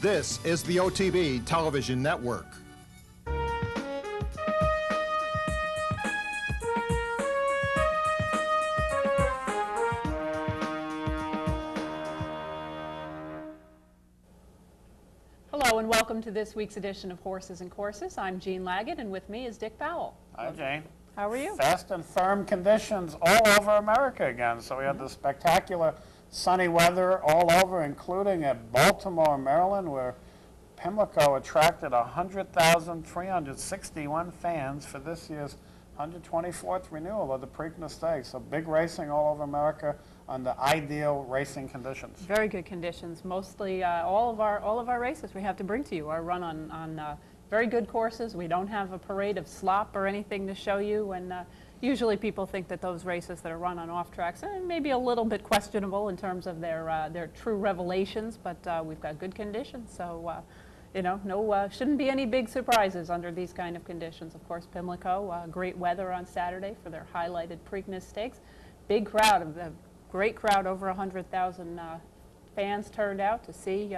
This is the OTB Television Network. Hello and welcome to this week's edition of Horses and Courses. I'm Jean Laggett and with me is Dick Powell. Hi, Jane. How are you? Fast and firm conditions all over America again. So we had the spectacular sunny weather all over, including at Baltimore, Maryland, where Pimlico attracted 100,361 fans for this year's 124th renewal of the Preakness Stakes. So big racing all over America under ideal racing conditions. Very good conditions. Mostly all of our races we have to bring to you are run on very good courses. We don't have a parade of slop or anything to show you, and usually people think that those races that are run on off tracks are maybe a little bit questionable in terms of their true revelations, but we've got good conditions, so shouldn't be any big surprises under these kind of conditions. Of course, Pimlico, great weather on Saturday for their highlighted Preakness Stakes. Big crowd, a great crowd, over 100,000 fans turned out to see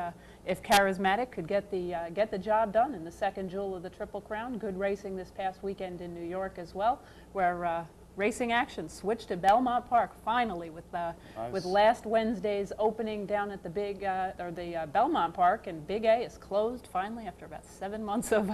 if Charismatic could get the job done in the second jewel of the Triple Crown. Good racing this past weekend in New York as well, where racing action switched to Belmont Park finally with last Wednesday's opening down at the Belmont Park, and Big A is closed finally after about 7 months of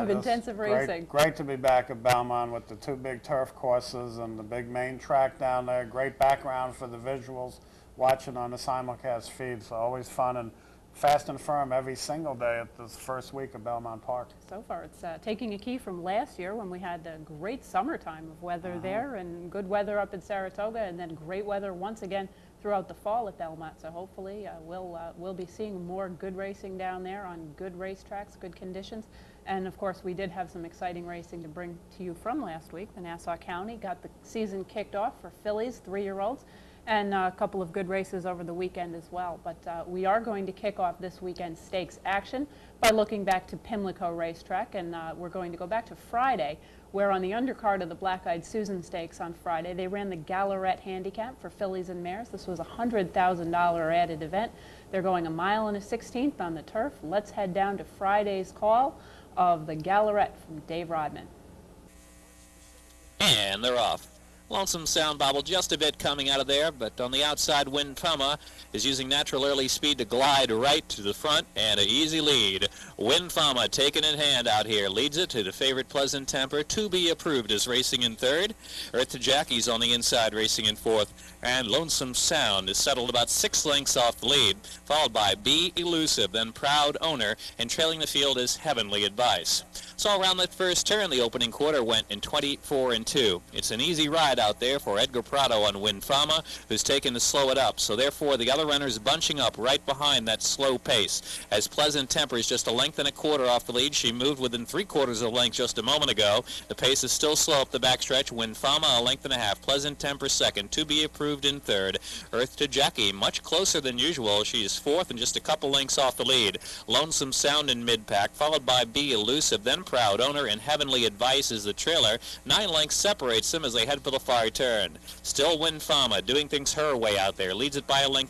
intensive racing. Great to be back at Belmont with the two big turf courses and the big main track down there. Great background for the visuals watching on the simulcast feed, so always fun and fast and firm every single day at this first week of Belmont Park. So far, it's taking a key from last year when we had a great summertime of weather there and good weather up in Saratoga, and then great weather once again throughout the fall at Belmont. So hopefully we'll be seeing more good racing down there on good racetracks, good conditions. And of course, we did have some exciting racing to bring to you from last week. The Nassau County got the season kicked off for fillies, 3-year-olds. And a couple of good races over the weekend as well. But we are going to kick off this weekend's stakes action by looking back to Pimlico Racetrack, and we're going to go back to Friday, where on the undercard of the Black-Eyed Susan Stakes on Friday, they ran the Gallarette Handicap for fillies and mares. This was a $100,000 added event. They're going 1 1/16 miles on the turf. Let's head down to Friday's call of the Gallarette from Dave Rodman. And they're off. Lonesome Sound bobbled just a bit coming out of there, but on the outside, Windfama is using natural early speed to glide right to the front, and an easy lead. Windfama taken in hand out here, leads it to the favorite Pleasant Temper. To Be Approved is racing in third. Earth to Jackie's on the inside, racing in fourth. And Lonesome Sound is settled about 6 lengths off the lead, followed by Be Elusive, then Proud Owner, and trailing the field is Heavenly Advice. So around that first turn, the opening quarter went in 24-2. It's an easy ride out there for Edgar Prado on Windfama, who's taken to slow it up. So therefore, the other runners bunching up right behind that slow pace. As Pleasant Temper is just 1.25 lengths off the lead, she moved within 3/4 of a length just a moment ago. The pace is still slow up the backstretch. Windfama 1.5 lengths. Pleasant Temper second. To Be Approved in third. Earth to Jackie much closer than usual. She is fourth and just a couple lengths off the lead. Lonesome Sound in mid-pack, followed by Be Elusive, then Proud Owner, and Heavenly Advice is the trailer. 9 lengths separates them as they head for the far turn. Still Windfama doing things her way out there, leads it by 1.25 lengths.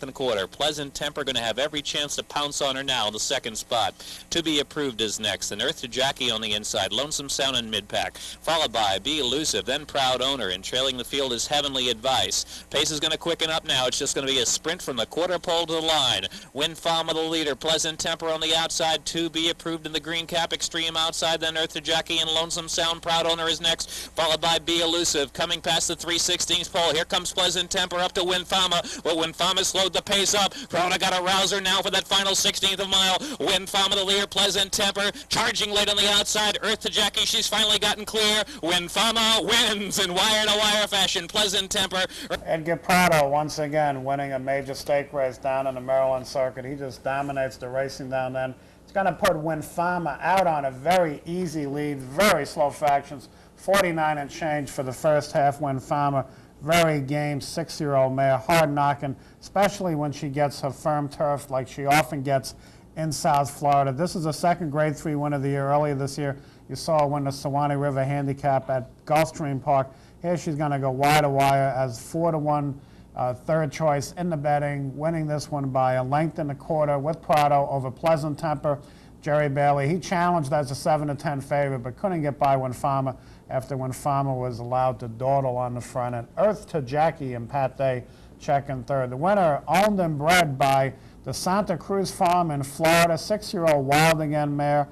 Pleasant Temper going to have every chance to pounce on her now in the second spot. To Be Approved is next, and Earth to Jackie on the inside. Lonesome Sound in mid-pack, followed by Be Elusive, then Proud Owner, and trailing the field is Heavenly Advice. Pace is going to quicken up now. It's just going to be a sprint from the quarter pole to the line. Windfama the leader, Pleasant Temper on the outside. To Be Approved in the green cap, extreme outside, then Earth to Jackie and Lonesome Sound. Proud Owner is next, followed by Be Elusive. Coming past the 3/16 pole, here comes Pleasant Temper up to Windfama. Well, Windfama slowed the pace up. Prado got a rouser now for that final 16th of a mile. Windfama the leader, Pleasant Temper charging late on the outside. Earth to Jackie, she's finally gotten clear. Windfama wins in wire-to-wire fashion. Pleasant Temper. Edgar Prado once again winning a major stake race down in the Maryland circuit. He just dominates the racing down then. It's going to put Windfama out on a very easy lead, very slow fractions, 49 and change for the first half. Windfama, very game, 6-year-old mare, hard knocking, especially when she gets her firm turf like she often gets in South Florida. This is a second Grade 3 win of the year. Earlier this year, you saw her win the Sewanee River Handicap at Gulfstream Park. Here she's going to go wire to wire as 4-1 third choice in the betting, winning this one by a length and a quarter with Prado over Pleasant Temper. Jerry Bailey, he challenged as a 7-10 favorite, but couldn't get by Winfama after Winfama was allowed to dawdle on the front end. Earth to Jackie and Pat Day checking third. The winner, owned and bred by the Santa Cruz Farm in Florida, 6-year-old Wild Again mare,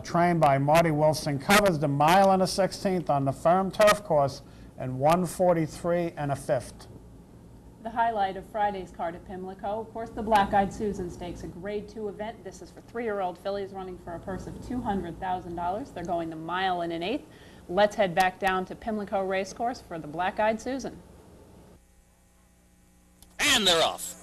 trained by Marty Wilson, covers the mile and a 16th on the firm turf course in 1:43 1/5. The highlight of Friday's card at Pimlico, of course, the Black-Eyed Susan Stakes, a Grade 2 event. This is for 3-year-old fillies running for a purse of $200,000. They're going the mile and an eighth. Let's head back down to Pimlico Racecourse for the Black-Eyed Susan. And they're off.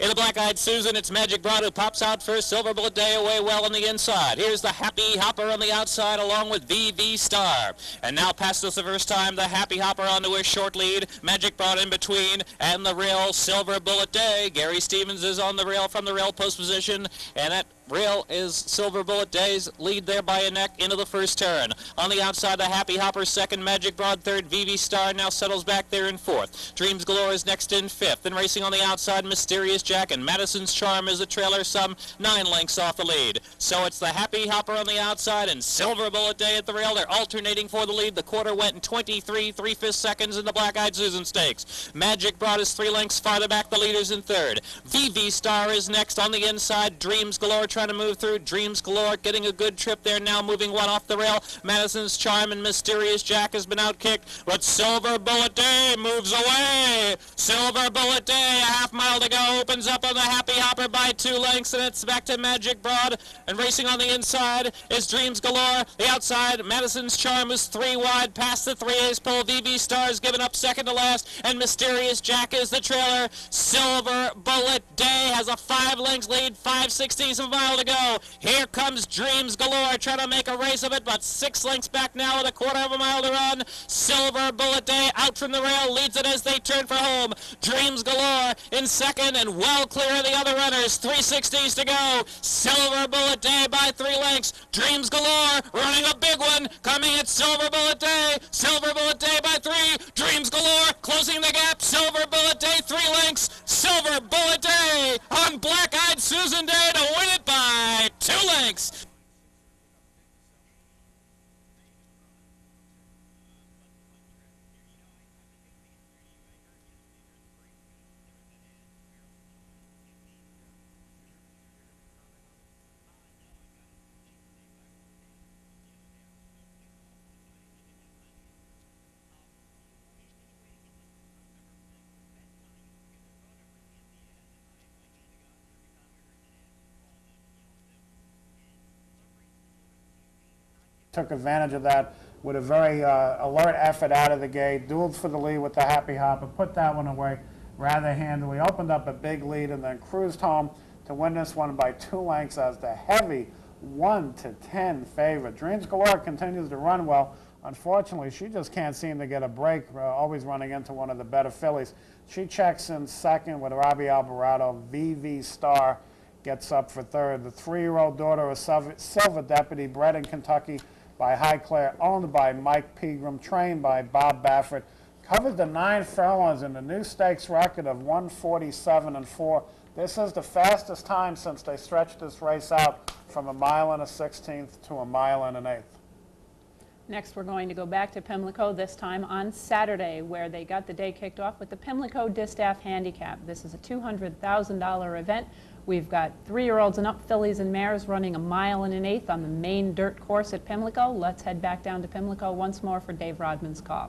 In the Black-Eyed Susan, it's Magic Broad who pops out first. Silver Bullet Day away well on the inside. Here's the Happy Hopper on the outside along with VV Star. And now past us the first time, the Happy Hopper onto a short lead. Magic Broad in between, and the rail Silver Bullet Day. Gary Stevens is on the rail from the rail post position, and that rail is Silver Bullet Day's lead there by a neck into the first turn. On the outside, the Happy Hopper second, Magic Broad third, VV Star now settles back there in fourth. Dreams Galore is next in fifth. And racing on the outside, Mysterious Jack and Madison's Charm is the trailer, some 9 lengths off the lead. So it's the Happy Hopper on the outside and Silver Bullet Day at the rail. They're alternating for the lead. The quarter went in 23 3/5 seconds in the Black-Eyed Susan Stakes. Magic Broad is 3 lengths farther back, the leaders in third. VV Star is next on the inside. Dreams Galore trying to move through. Dreams Galore getting a good trip there now, moving one off the rail. Madison's Charm and Mysterious Jack has been outkicked, but Silver Bullet Day moves away. Silver Bullet Day, a half mile to go, opens up on the Happy Hopper by 2 lengths, and it's back to Magic Broad. And racing on the inside is Dreams Galore. The outside, Madison's Charm is 3 wide past the 3/8 pole. VV Star's given up second to last, and Mysterious Jack is the trailer. Silver Bullet Day has a 5 lengths lead, 5/16 of a mile to go. Here comes Dreams Galore trying to make a race of it, but 6 lengths back now with a quarter of a mile to run. Silver Bullet Day out from the rail, leads it as they turn for home. Dreams Galore in second and well clear of the other runners. 3/60 to go. Silver Bullet Day by 3 lengths. Dreams Galore running a big one, coming at Silver Bullet Day. Silver Bullet Day by 3. Dreams Galore closing the gap. Silver Bullet Day 3 lengths. Silver Bullet Day on Black-Eyed Susan Day to win it by 2 lengths. Took advantage of that with a very alert effort out of the gate, dueled for the lead with the Happy Hopper, put that one away rather handily, opened up a big lead, and then cruised home to win this one by 2 lengths as the heavy 1-10 favorite. Dreams Galore continues to run well. Unfortunately, she just can't seem to get a break, always running into one of the better fillies. She checks in second with Robbie Alvarado. VV Star gets up for third. The 3-year-old daughter of Silver Deputy, bred in Kentucky by Highclere, owned by Mike Pegram, trained by Bob Baffert, covered the 9 furlongs in the new stakes record of 1:47.4. This is the fastest time since they stretched this race out from a mile and a 16th to a mile and an eighth. Next, we're going to go back to Pimlico, this time on Saturday, where they got the day kicked off with the Pimlico Distaff Handicap. This is a $200,000 event. We've got 3-year-olds and up fillies and mares running a mile and an eighth on the main dirt course at Pimlico. Let's head back down to Pimlico once more for Dave Rodman's call.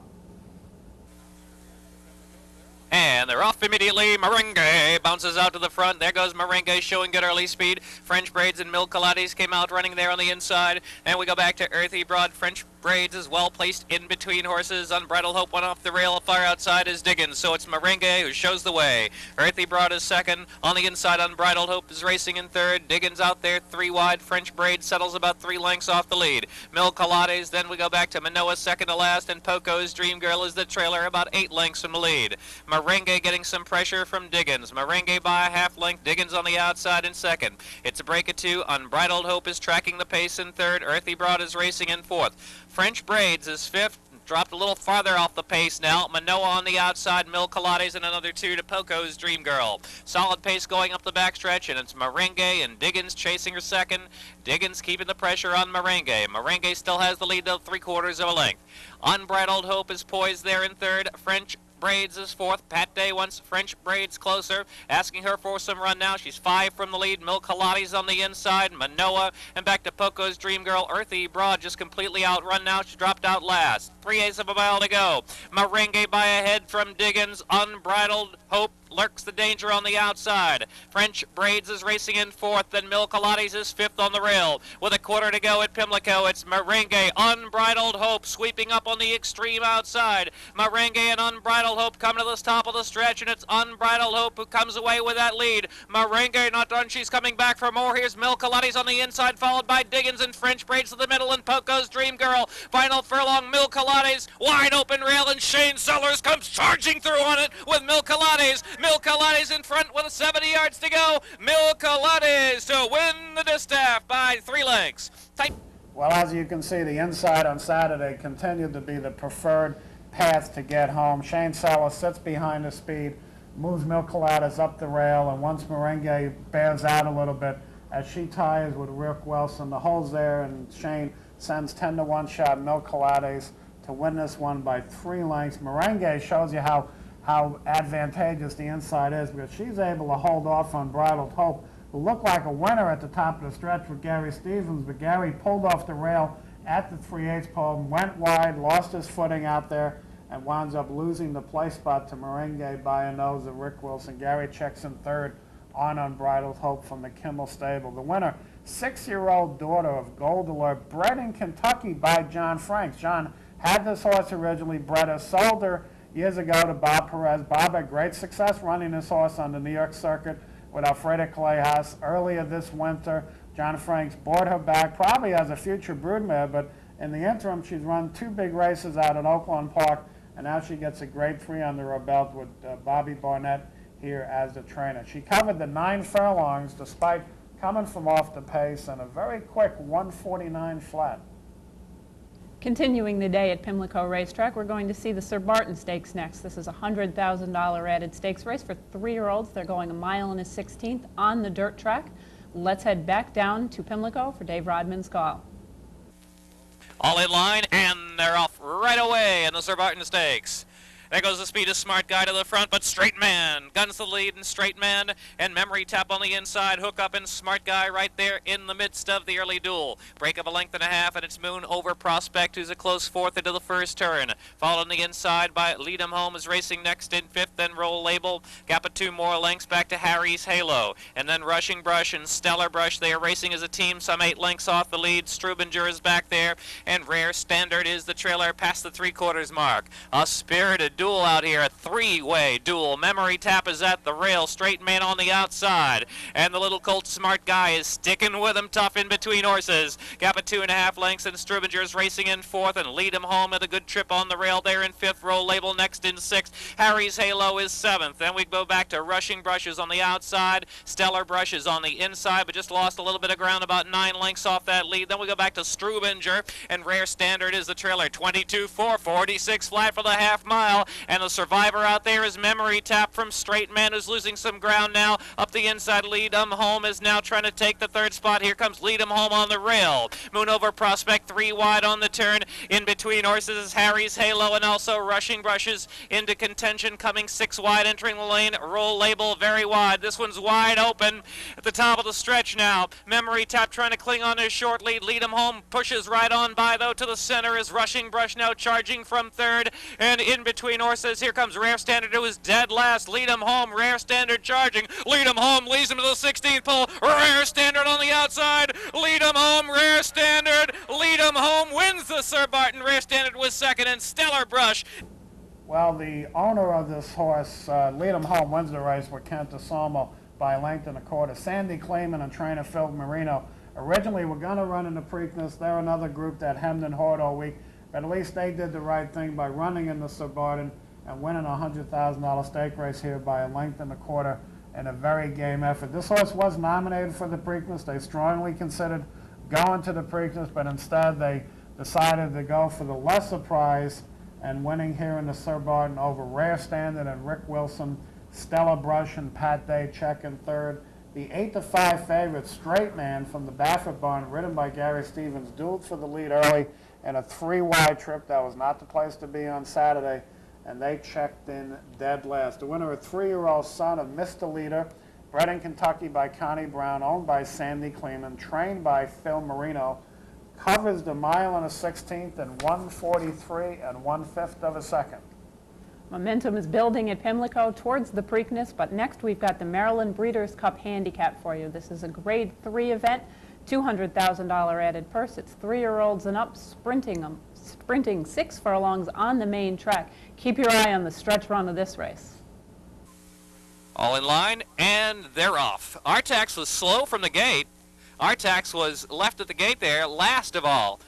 And they're off immediately. Merengue bounces out to the front. There goes Merengue showing good early speed. French Braids and Mil Calates came out running there on the inside. And we go back to Earthy Broad. French Braids is well placed in between horses. Unbridled Hope went off the rail. Far outside is Diggins. So it's Merengue who shows the way. Earthy Broad is second. On the inside, Unbridled Hope is racing in third. Diggins out there 3 wide. French Braid settles about 3 lengths off the lead. Mil Calates. Then we go back to Manoa second to last. And Poco's Dream Girl is the trailer about 8 lengths from the lead. Merengue getting some pressure from Diggins. Merengue by a half length. Diggins on the outside in second. It's a break of 2. Unbridled Hope is tracking the pace in third. Earthy Broad is racing in fourth. French Braids is fifth. dropped a little farther off the pace now. Manoa on the outside, Mil Colates and another 2 to Poco's Dream Girl. Solid pace going up the backstretch, and it's Merengue and Diggins chasing her second. Diggins keeping the pressure on Merengue. Merengue still has the lead of 3/4 of a length. Unbridled Hope is poised there in third. French Braids is fourth. Pat Day wants French Braids closer, asking her for some run now. She's 5 from the lead. Mil Colates on the inside. Manoa and back to Poco's Dream Girl. Earthy Broad just completely outrun now. She dropped out last. 3/8 of a mile to go. Merengue by a head from Diggins. Unbridled Hope lurks the danger on the outside. French Braids is racing in fourth, then Mil Colates is fifth on the rail. With a quarter to go at Pimlico, it's Merengue, Unbridled Hope sweeping up on the extreme outside. Merengue and Unbridled Hope coming to the top of the stretch, and it's Unbridled Hope who comes away with that lead. Merengue not done, she's coming back for more. Here's Mil Colates on the inside, followed by Diggins and French Braids to the middle, and Poco's Dream Girl. Final furlong, Mil Colates, wide open rail, and Shane Sellers comes charging through on it with Mil Colates. Mil Colates in front with 70 yards to go. Mil Colates to win the distaff by 3 lengths. Well, as you can see, the inside on Saturday continued to be the preferred path to get home. Shane Sellers sits behind the speed, moves Mil Colates up the rail, and once Merengue bears out a little bit, as she ties with Rick Wilson, the hole's there, and Shane sends 10-1 shot Mil Colates to win this one by 3 lengths. Merengue shows you how advantageous the inside is, because she's able to hold off on Unbridled Hope, who looked like a winner at the top of the stretch with Gary Stevens, but Gary pulled off the rail at the 3/8 pole, went wide, lost his footing out there, and winds up losing the place spot to Merengue by a nose of Rick Wilson. Gary checks in third on Unbridled Hope from the Kimmel stable. The winner, 6-year-old daughter of Gold Alert, bred in Kentucky by John Franks. John had this horse originally, bred her, sold her years ago to Bob Perez. Bob had great success running this horse on the New York circuit with Alfreda Callejas. Earlier this winter, John Franks bought her back, probably as a future broodmare, but in the interim, she's run 2 big races out at Oakland Park, and now she gets a grade 3 under her belt with Bobby Barnett here as the trainer. She covered the 9 furlongs despite coming from off the pace and a very quick 1:49 flat. Continuing the day at Pimlico Racetrack, we're going to see the Sir Barton Stakes next. This is a $100,000 added stakes race for 3-year-olds. They're going a mile and a 16th on the dirt track. Let's head back down to Pimlico for Dave Rodman's call. All in line, and they're off right away in the Sir Barton Stakes. There goes the speed of Smart Guy to the front, but Straight Man guns the lead, and Straight Man and Memory Tap on the inside. Hook up and Smart Guy right there in the midst of the early duel. Break of a length and a half, and it's Moon over Prospect, who's a close fourth into the first turn. Followed on the inside by Lead 'em Home is racing next in fifth, then Roll Label. Gap of 2 more lengths back to Harry's Halo. And then Rushing Brush and Stellar Brush, they are racing as a team, some 8 lengths off the lead. Strubinger is back there, and Rare Standard is the trailer past the 3/4 mark. A spirited duel out here, a 3-way duel. Memory Tap is at the rail, Straight Man on the outside, and the little Colt Smart Guy is sticking with him tough in between horses. Gap of 2.5 lengths, and Strubinger's racing in fourth, and Lead 'em Home at a good trip on the rail there in fifth. Roll Label next in sixth. Harry's Halo is seventh. Then we go back to Rushing Brushes on the outside. Stellar Brushes on the inside, but just lost a little bit of ground, about 9 lengths off that lead. Then we go back to Strubinger, and Rare Standard is the trailer. 22-4, 46 flat for the half mile, and the survivor out there is Memory Tap from Straight Man, who's losing some ground now. Up the inside, Lead 'em Home is now trying to take the third spot. Here comes Lead 'em Home on the rail. Moon over Prospect, 3 wide on the turn. In between horses is Harry's Halo and also Rushing Brushes into contention, coming 6 wide, entering the lane. Roll Label very wide. This one's wide open at the top of the stretch now. Memory Tap trying to cling on his short lead. Lead 'em Home pushes right on by, though. To the center is Rushing Brush now charging from third. And in between horses, here comes Rare Standard, who is dead last. Lead 'em Home, Rare Standard charging. Lead 'em Home leads him to the 16th pole. Rare Standard on the outside. Lead 'em Home, Rare Standard. Lead 'em Home wins the Sir Barton. Rare Standard was second, and Stellar Brush. Well, the owner of this horse, Lead 'em Home, wins the race with Kent DeSalmo by a length and a quarter. Sandy Kleeman and trainer Phil Marino originally were going to run in the Preakness. They're another group that hemmed and hawed all week, but at least they did the right thing by running in the Sir Barton and winning a $100,000 stake race here by a length and a quarter in a very game effort. This horse was nominated for the Preakness. They strongly considered going to the Preakness, but instead they decided to go for the lesser prize and winning here in the Sir Barton over Rare Standard and Rick Wilson, Stella Brush and Pat Day check in third. The 8-5 favorite Straight Man from the Baffert barn, ridden by Gary Stevens, dueled for the lead early in a 3-wide trip. That was not the place to be on Saturday, and they checked in dead last. The winner, a 3-year-old son of Mr. Leader, bred in Kentucky by Connie Brown, owned by Sandy Kleeman, trained by Phil Marino, covers the mile and a 16th in 1:43 and 1/5 of a second. Momentum is building at Pimlico towards the Preakness, but next we've got the Maryland Breeders' Cup Handicap for you. This is a Grade 3 event, $200,000 added purse. It's 3-year-olds and up, sprinting 6 furlongs on the main track. Keep your eye on the stretch run of this race. All in line, and they're off. Artax was slow from the gate. Artax was left at the gate there, last of all.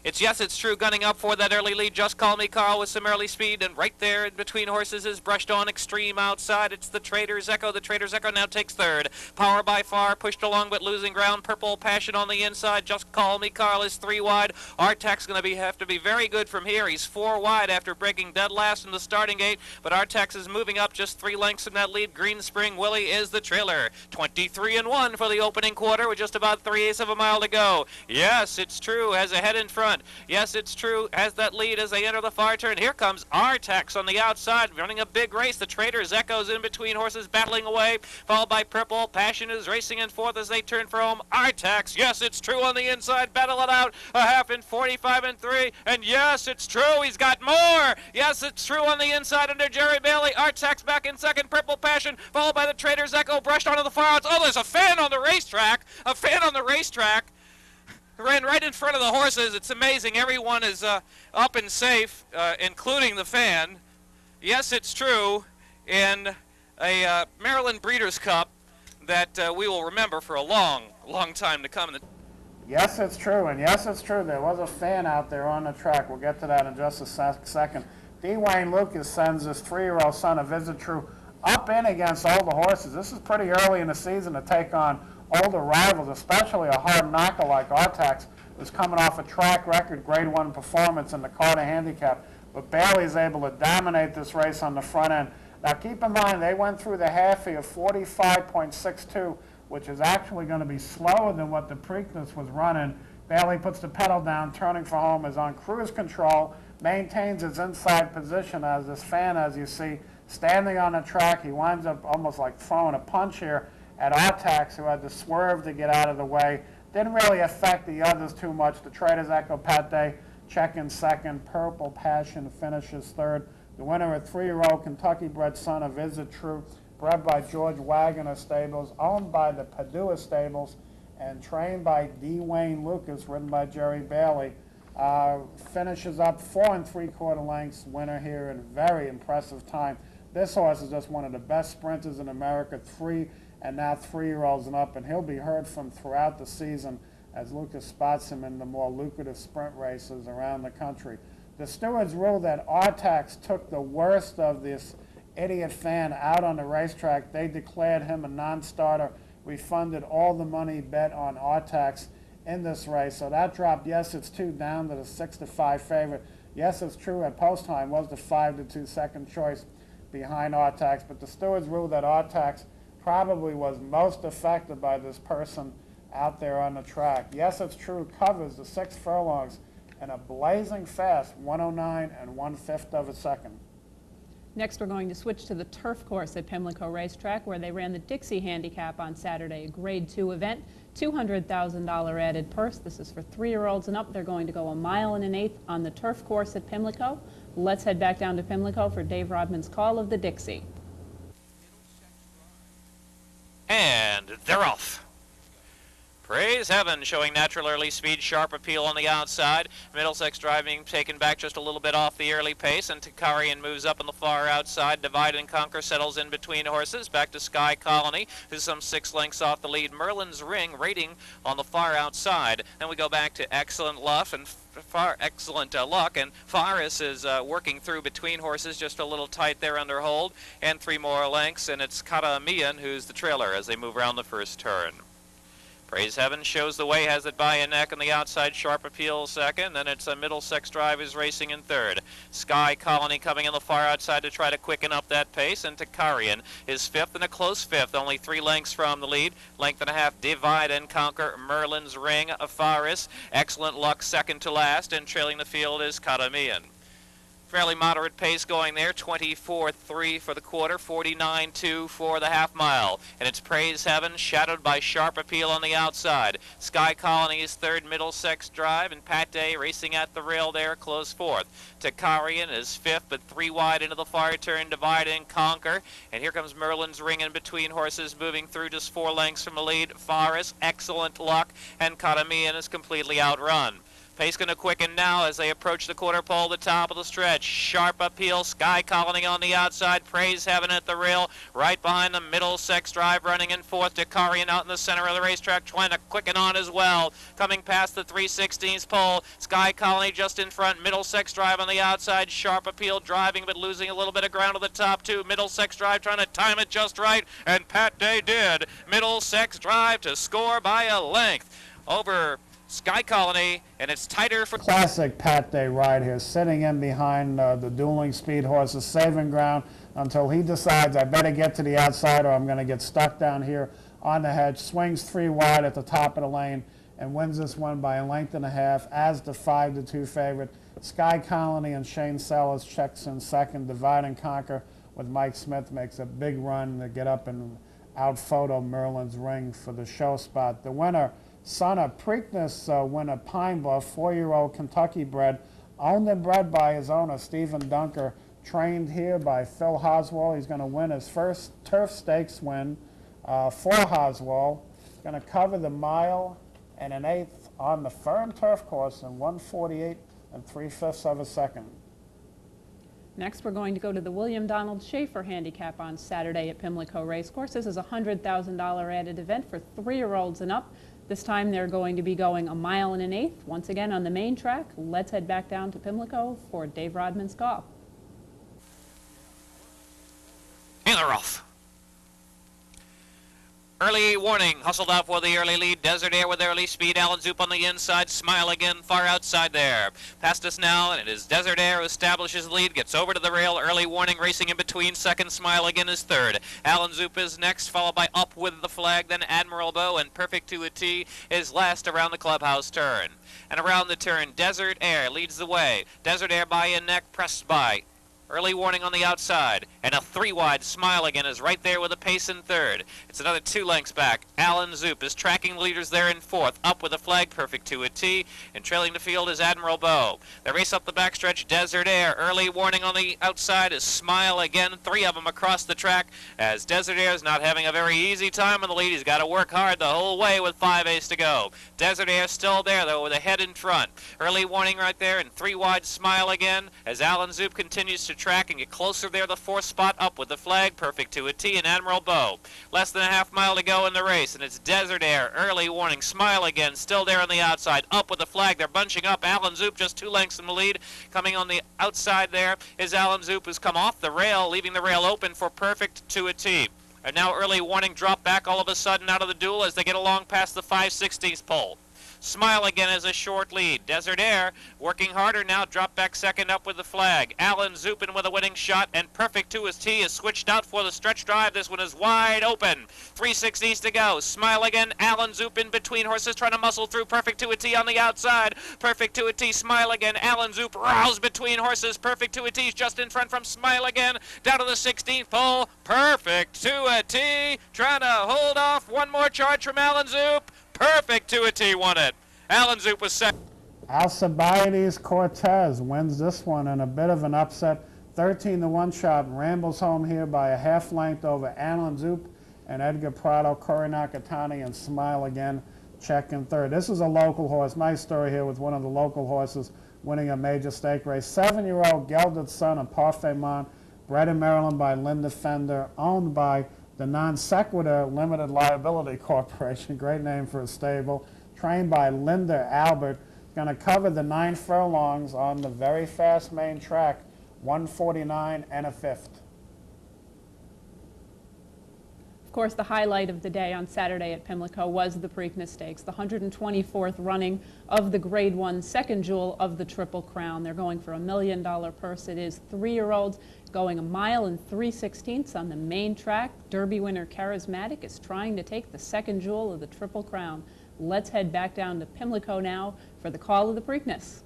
It's Yes, It's True gunning up for that early lead. Just Call Me Carl with some early speed, and right there in between horses is Brushed On Extreme outside. It's the Trader's Echo. The Trader's Echo now takes third. Power by Far pushed along but losing ground. Purple Passion on the inside. Just Call Me Carl is 3 wide. Artax going to have to be very good from here. He's 4 wide after breaking dead last in the starting gate, but Artax is moving up just 3 lengths in that lead. Green Spring Willie is the trailer. 23-1 for the opening quarter with just about 3/8 of a mile to go. Yes, It's True has a head in front. Yes, It's True has that lead as they enter the far turn. Here comes Artax on the outside, running a big race. The Trader's Echoes in between horses, battling away, followed by Purple Passion is racing in fourth as they turn for home. Artax, Yes, It's True on the inside, battle it out, a half in 45 and 3, and Yes, It's True, he's got more. Yes, It's True on the inside under Jerry Bailey. Artax back in second, Purple Passion, followed by the Trader's Echo, brushed onto the far outs. Oh, there's a fan on the racetrack, ran right in front of the horses. It's amazing. Everyone is up and safe, including the fan. Yes, It's True in a Maryland Breeders' Cup that we will remember for a long, long time to come. Yes, it's true, and yes, it's true. There was a fan out there on the track. We'll get to that in just a second. D. Wayne Lucas sends his 3-year-old son, A Visit True, up in against older horses. This is pretty early in the season to take on older rivals, especially a hard knocker like Artax, who's coming off a track record Grade 1 performance in the Carter Handicap. But Bailey is able to dominate this race on the front end. Now keep in mind, they went through the halfie of 45.62, which is actually going to be slower than what the Preakness was running. Bailey puts the pedal down, turning for home, is on cruise control, maintains his inside position as this fan, as you see, standing on the track. He winds up almost like throwing a punch here at Artax, who had to swerve to get out of the way. Didn't really affect the others too much. The Trader's Echo, Pat Day, check in second. Purple Passion finishes third. The winner, a 3-year-old Kentucky-bred son, A Visit True, bred by George Wagner Stables, owned by the Padua Stables, and trained by D. Wayne Lucas, ridden by Jerry Bailey. Finishes up 4 3/4 lengths. Winner here in very impressive time. This horse is just one of the best sprinters in America. 3 and now 3-year-olds and up, and he'll be heard from throughout the season as Lucas spots him in the more lucrative sprint races around the country. The stewards ruled that Artax took the worst of this idiot fan out on the racetrack. They declared him a non-starter, refunded all the money bet on Artax in this race. So that dropped Yes, It's True down to the 6-5 favorite. Yes, It's True at post time was the 5-2 second choice behind Artax, but the stewards ruled that Artax probably was most affected by this person out there on the track. Yes, It's True covers the 6 furlongs in a blazing fast 109 and 1/5 of a second. Next, we're going to switch to the turf course at Pimlico Racetrack, where they ran the Dixie Handicap on Saturday, a Grade 2 event, $200,000 added purse. This is for 3-year-olds and up. They're going to go 1 1/8 miles on the turf course at Pimlico. Let's head back down to Pimlico for Dave Rodman's call of the Dixie. And they're off. Praise heaven, showing natural early speed, sharp appeal on the outside. Middlesex Driving taken back just a little bit off the early pace, and Takarian moves up on the far outside. Divide and Conquer settles in between horses. Back to Sky Colony, who's some 6 lengths off the lead. Merlin's Ring rating on the far outside. Then we go back to Excellent Luck, and Luck, and Faris is working through between horses, just a little tight there under hold, and 3 more lengths, and it's Kata Mian who's the trailer as they move around the first turn. Praise Heaven shows the way, has it by a neck on the outside. Sharp Appeal second. Then it's a Middlesex Drive is racing in third. Sky Colony coming in the far outside to try to quicken up that pace. And Takarian is fifth and a close fifth, only 3 lengths from the lead. Length and a half, Divide and Conquer, Merlin's Ring, Faris. Excellent Luck second to last, and trailing the field is Katamian. Fairly moderate pace going there, 24.3 for the quarter, 49.2 for the half mile. And it's Praise Heaven, shadowed by Sharp Appeal on the outside. Sky Colony is third, Middlesex Drive, and Pat Day racing at the rail there, close fourth. Takarian is fifth, but 3 wide into the far turn, Divide and Conquer. And here comes Merlin's Ring in between horses, moving through just 4 lengths from the lead. Faris, Excellent Luck, and Katamian is completely outrun. Pace going to quicken now as they approach the quarter pole, the top of the stretch. Sharp Appeal, Sky Colony on the outside, Praise Heaven at the rail. Right behind the Middlesex Drive running in fourth. Takarian out in the center of the racetrack trying to quicken on as well. Coming past the 3/16 pole, Sky Colony just in front, Middlesex Drive on the outside. Sharp Appeal driving but losing a little bit of ground to the top too. Middlesex Drive trying to time it just right, and Pat Day did. Middlesex Drive to score by a length over Sky Colony, and it's tighter for Classic Pat Day ride here, sitting in behind the dueling speed horses, saving ground until he decides I better get to the outside or I'm going to get stuck down here on the hedge. Swings 3 wide at the top of the lane and wins this one by a length and a half as the 5-2 favorite. Sky Colony and Shane Sellers checks in second. Divide and Conquer with Mike Smith makes a big run to get up and out photo Merlin's Ring for the show spot. The winner, son of Preakness winner Pine Bluff, 4-year-old Kentucky bred, owned and bred by his owner, Stephen Dunker, trained here by Phil Hoswell. He's going to win his first turf stakes win for Hoswell. Going to cover the mile and an eighth on the firm turf course in 1:48 3/5 of a second. Next, we're going to go to the William Donald Schaefer Handicap on Saturday at Pimlico Racecourse. This is a $100,000 added event for 3-year-olds and up. This time they're going to be going a mile and an eighth. Once again on the main track. Let's head back down to Pimlico for Dave Rodman's call. And they're off. Early warning, hustled out for the early lead. Desert Air with early speed. Alan Zoop on the inside. Smile again, far outside there. Past us now, and it is Desert Air who establishes the lead. Gets over to the rail. Early warning racing in between. Second, Smile again is third. Alan Zoop is next, followed by Up with the Flag. Then Admiral Bow, and Perfect to a T is last around the clubhouse turn. And around the turn, Desert Air leads the way. Desert Air by a neck, pressed by Early Warning on the outside, and a 3-wide Smile again is right there with a pace in third. It's another 2 lengths back. Alan Zoop is tracking the leaders there in fourth. Up with a Flag, Perfect to a T, and trailing the field is Admiral Bow. They race up the backstretch, Desert Air. Early Warning on the outside is Smile again. 3 of them across the track, as Desert Air is not having a very easy time in the lead. He's got to work hard the whole way with 5/8 to go. Desert Air still there, though, with a head in front. Early Warning right there, and 3-wide Smile again, as Alan Zoop continues to track and get closer there, the 4th spot. Up with the Flag, Perfect to a T, and Admiral Bow. Less than a half mile to go in the race, and it's Desert Air. Early Warning, Smile again, still there on the outside. Up with the Flag, they're bunching up. Alan Zoop just 2 lengths in the lead. Coming on the outside there is Alan Zoop, who's come off the rail, leaving the rail open for Perfect to a T. And now Early Warning drop back all of a sudden out of the duel as they get along past the 5/16 pole. Smile again as a short lead. Desert Air working harder now, drop back second. Up with the Flag. Alan Zoopin with a winning shot, and Perfect to his T is switched out for the stretch drive. This one is wide open. 3/16 to go. Smile again. Alan Zoopin between horses trying to muscle through. Perfect to a T on the outside. Perfect to a T. Smile again. Alan Zoop roused between horses. Perfect to a T is just in front from Smile again. Down to the 16th pole. Perfect to a T. Trying to hold off one more charge from Alan Zoop. Perfect to a T won it. Alan Zoop was second. Alcibiades Cortez wins this one in a bit of an upset. 13-1 shot, rambles home here by a half length over Alan Zoop and Edgar Prado. Corey Nakatani and Smile again check in third. This is a local horse. Nice story here with one of the local horses winning a major stake race. 7-year-old gelded son of Parfait Mon, bred in Maryland by Linda Fender, owned by the Non Sequitur Limited Liability Corporation. Great name for a stable. Trained by Linda Albert. Going to cover the 9 furlongs on the very fast main track, 1:49 1/5. Of course, the highlight of the day on Saturday at Pimlico was the Preakness Stakes, the 124th running of the Grade 1 second jewel of the Triple Crown. They're going for $1 million purse. It is 3-year-olds going 1 mile and 3/16 on the main track. Derby winner Charismatic is trying to take the second jewel of the Triple Crown. Let's head back down to Pimlico now for the call of the Preakness.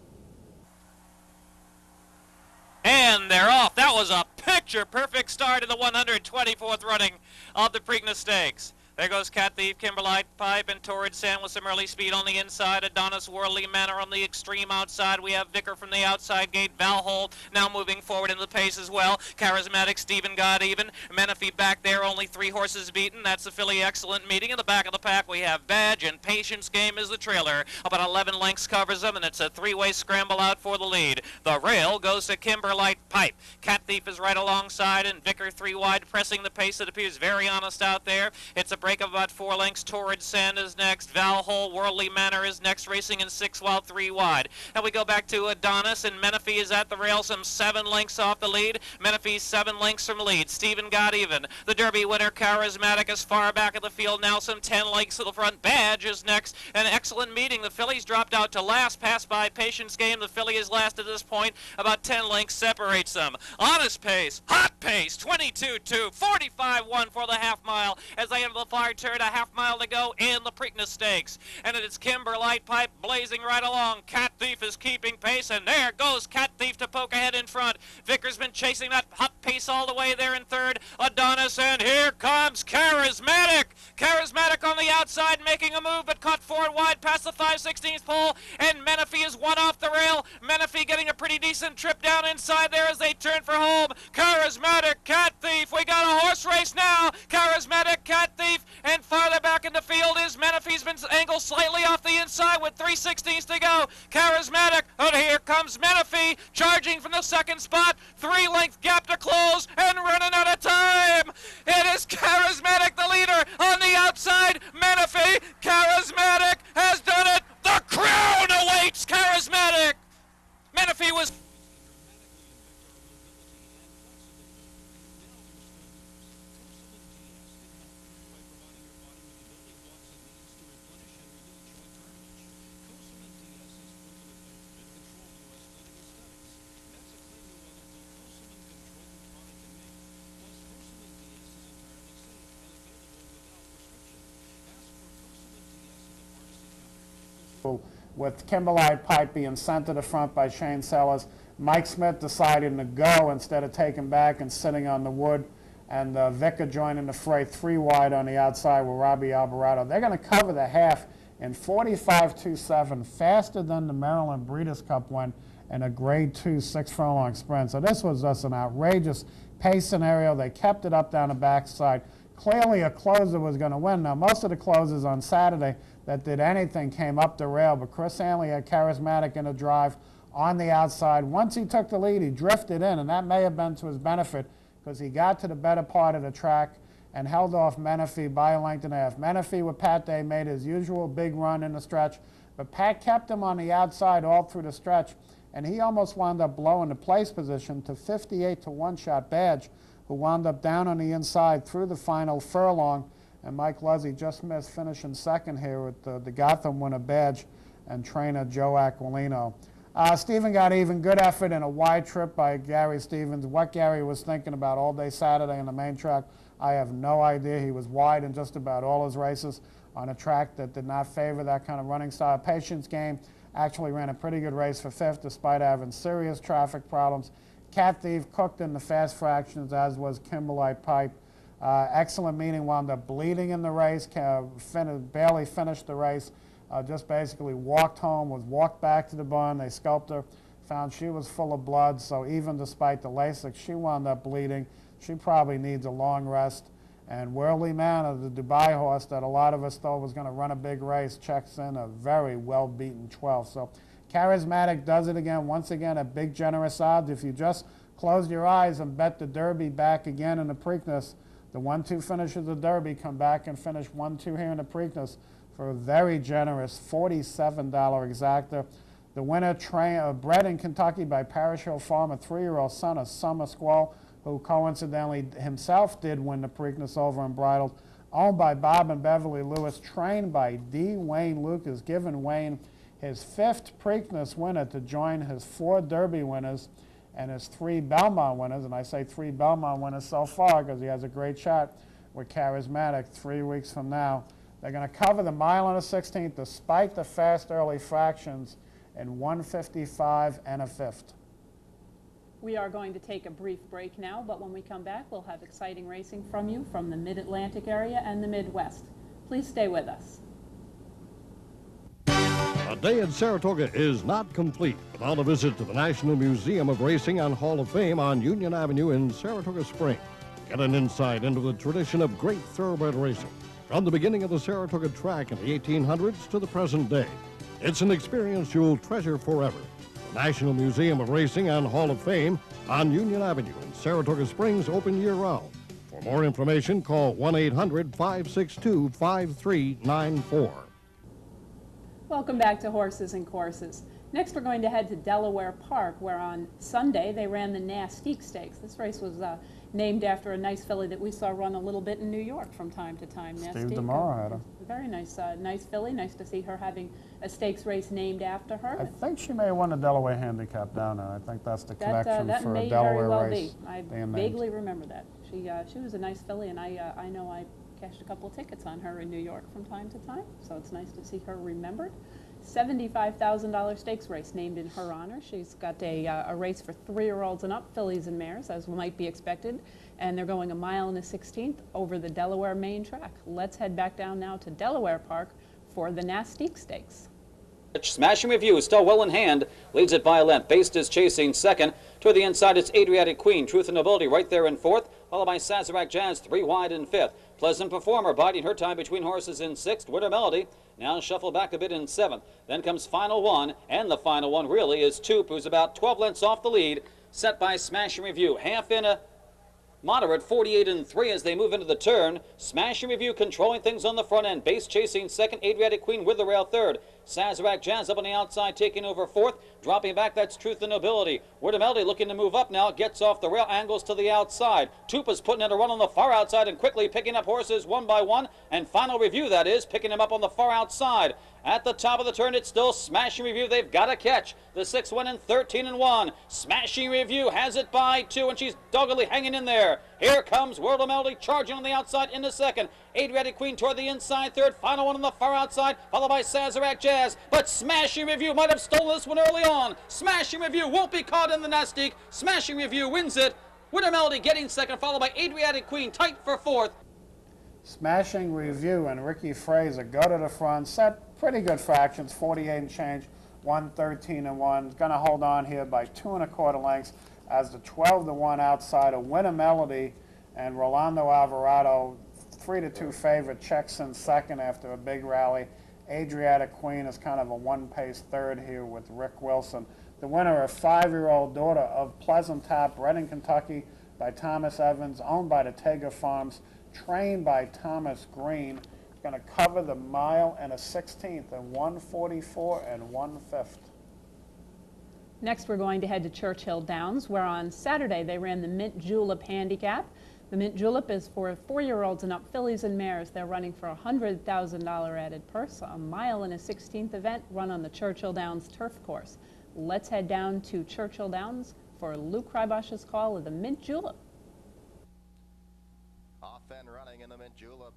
And they're off. That was a picture-perfect start in the 124th running of the Preakness Stakes. There goes Cat Thief, Kimberlite Pipe, and Torrid Sand with some early speed on the inside. Adonis, Worldly Manor on the extreme outside. We have Vicar from the outside gate. Valhall now moving forward in the pace as well. Charismatic, Stephen God Even. Menifee back there, only 3 horses beaten. That's the filly Excellent Meeting. In the back of the pack, we have Badge, and Patience Game is the trailer. About 11 lengths covers them, and it's a 3-way scramble out for the lead. The rail goes to Kimberlite Pipe. Cat Thief is right alongside, and Vicar 3 wide, pressing the pace. It appears very honest out there. It's a break of about 4 lengths. Torrid Sand is next. Valhall, Worldly Manor is next, racing in 6 while 3 wide. Now we go back to Adonis, and Menifee is at the rail, some 7 lengths off the lead. Menifee 7 lengths from lead. Stephen God Even. The Derby winner, Charismatic, is far back of the field now, some 10 lengths to the front. Badge is next. An Excellent Meeting. The fillies dropped out to last, passed by Patience Game. The filly is last at this point. About 10 lengths separates them. Honest pace, hot pace, 22-2, 45-1 for the half mile as they enter the far turn. A half mile to go in the Preakness Stakes. And it is Kimberlite Pipe blazing right along. Cat Thief is keeping pace, and there goes Cat Thief to poke ahead in front. Vicar's been chasing that hot pace all the way there in third. Adonis, and here comes Charismatic. Charismatic on the outside making a move, but caught forward wide past the 5/16th pole, and Menifee is 1 off the rail. Menifee getting a pretty decent trip down inside there as they turn for home. Charismatic, Cat Thief. We got a horse race now. Charismatic, Cat Thief, and farther back in the field is Menifee's been angled slightly off the inside with 3/16 to go. Charismatic, and here comes Menifee charging from the second spot. 3-length gap to close and running out of time. It is Charismatic, the leader on the outside. Menifee, Charismatic has done it. The crown awaits Charismatic. Menifee was with Kimberlite Pipe being sent to the front by Shane Sellers. Mike Smith decided to go instead of taking back and sitting on the wood, and Vicar joining the fray 3 wide on the outside with Robbie Alvarado. They're going to cover the half in 45.27, faster than the Maryland Breeders' Cup win in a Grade 2 6-furlong sprint. So this was just an outrageous pace scenario. They kept it up down the backside. Clearly a closer was going to win. Now most of the closers on Saturday that did anything came up the rail, but Chris Hanley had Charismatic in a drive on the outside. Once he took the lead, he drifted in, and that may have been to his benefit because he got to the better part of the track and held off Menifee by a length and a half. Menifee with Pat Day made his usual big run in the stretch, but Pat kept him on the outside all through the stretch, and he almost wound up blowing the place position to 58 to 1-shot Badge, who wound up down on the inside through the final furlong. And Mike Luzzi just missed finishing second here with the Gotham winner Badge and trainer Joe Aquilino. Stephen got even. Good effort in a wide trip by Gary Stevens. What Gary was thinking about all day Saturday on the main track, I have no idea. He was wide in just about all his races on a track that did not favor that kind of running style. Patience Game actually ran a pretty good race for 5th despite having serious traffic problems. Cat Thief cooked in the fast fractions, as was Kimberlite Pipe. Excellent Meeting wound up bleeding in the race, barely finished the race, just basically walked home, was walked back to the barn. They scalped her, found she was full of blood, so even despite the Lasix, she wound up bleeding. She probably needs a long rest. And Worldly Manor, the Dubai horse that a lot of us thought was going to run a big race, checks in a very well-beaten 12th. So Charismatic does it again, once again, at big generous odds. If you just close your eyes and bet the Derby back again in the Preakness, the 1-2 finish of the Derby, come back and finish 1-2 here in the Preakness for a very generous $47 exacta. The winner, bred in Kentucky by Parish Hill Farm, a 3-year-old son of Summer Squall, who coincidentally himself did win the Preakness over Unbridled. owned by Bob and Beverly Lewis, trained by D. Wayne Lucas, giving Wayne his 5th Preakness winner to join his 4 Derby winners and his 3 Belmont winners. And I say 3 Belmont winners so far because he has a great shot with Charismatic 3 weeks from now. They're going to cover the mile and a 16th despite the fast early fractions in 1:55 and a 5th. We are going to take a brief break now, but when we come back, we'll have exciting racing from you from the Mid-Atlantic area and the Midwest. Please stay with us. A day at Saratoga is not complete without a visit to the National Museum of Racing and Hall of Fame on Union Avenue in Saratoga Springs. Get an insight into the tradition of great thoroughbred racing, from the beginning of the Saratoga track in the 1800s to the present day. It's an experience you'll treasure forever. The National Museum of Racing and Hall of Fame on Union Avenue in Saratoga Springs, open year-round. For more information, call 1-800-562-5394. Welcome back to Horses and Courses. Next, we're going to head to Delaware Park, where on Sunday they ran the Nastique Stakes. This race was named after a nice filly that we saw run a little bit in New York from time to time. Steve Nastique, DeMora had her. Very nice, nice filly. Nice to see her having a stakes race named after her. I think she may have won the Delaware Handicap down there. I think that's the connection that for may a Delaware very well race. be. I being named. vaguely remember that. She was a nice filly, and I know I cashed a couple of tickets on her in New York from time to time, so it's nice to see her remembered. $75,000 stakes race named in her honor. She's got a race for 3-year-olds and up, fillies and mares, as might be expected, and they're going a mile and a 16th over the Delaware main track. Let's head back down now to Delaware Park for the Nastique Stakes. Smashing Review still well in hand, leads it by a length. Based is chasing second. To the inside, it's Adriatic Queen. Truth and Nobility right there in 4th, followed by Sazerac Jazz 3 wide in 5th. Pleasant Performer biding her time between horses in 6th. Winter Melody now shuffled back a bit in 7th. Then comes Final One, and the final one really is Toop, who's about 12 lengths off the lead, set by Smashing Review. Half in a moderate 48 and 3 as they move into the turn. Smashing Review controlling things on the front end. Base chasing second. Adriatic Queen with the rail third. Sazerac Jazz up on the outside taking over 4th. Dropping back, that's Truth and Nobility. Winter Melody looking to move up now. Gets off the rail, angles to the outside. Tupa's putting in a run on the far outside and quickly picking up horses one by one. And Final Review, that is, picking them up on the far outside. At the top of the turn, it's still Smashing Review. They've got to catch. The 6th one in 13 and 1. Smashing Review has it by 2, and she's doggedly hanging in there. Here comes World of Melody charging on the outside in the 2nd. Adriatic Queen toward the inside 3rd. Final one on the far outside, followed by Sazerac Jazz. But Smashing Review might have stolen this one early on. Smashing Review won't be caught in the Nastique. Smashing Review wins it. Winter Melody getting 2nd, followed by Adriatic Queen tight for 4th. Smashing Review and Ricky Fraser go to the front, set pretty good fractions, 48 and change, 113 and 1. Going to hold on here by 2 1/4 lengths as the 12 to 1 outsider. Winter Melody and Rolando Alvarado, 3 to 2 favorite, checks in 2nd after a big rally. Adriatic Queen is kind of a one-pace 3rd here with Rick Wilson. The winner, a 5-year-old daughter of Pleasant Top, bred in Kentucky by Thomas Evans, owned by the Tager Farms, trained by Thomas Green. Going to cover the mile and a 16th in 1:44 and 1/5. Next, we're going to head to Churchill Downs, where on Saturday they ran the Mint Julep Handicap. The Mint Julep is for 4-year-olds and up, fillies and mares. They're running for a $100,000 added purse, a mile and a 16th event run on the Churchill Downs turf course. Let's head down to Churchill Downs for Luke Krybosh's call of the Mint Julep. Off and running in the Mint Julep.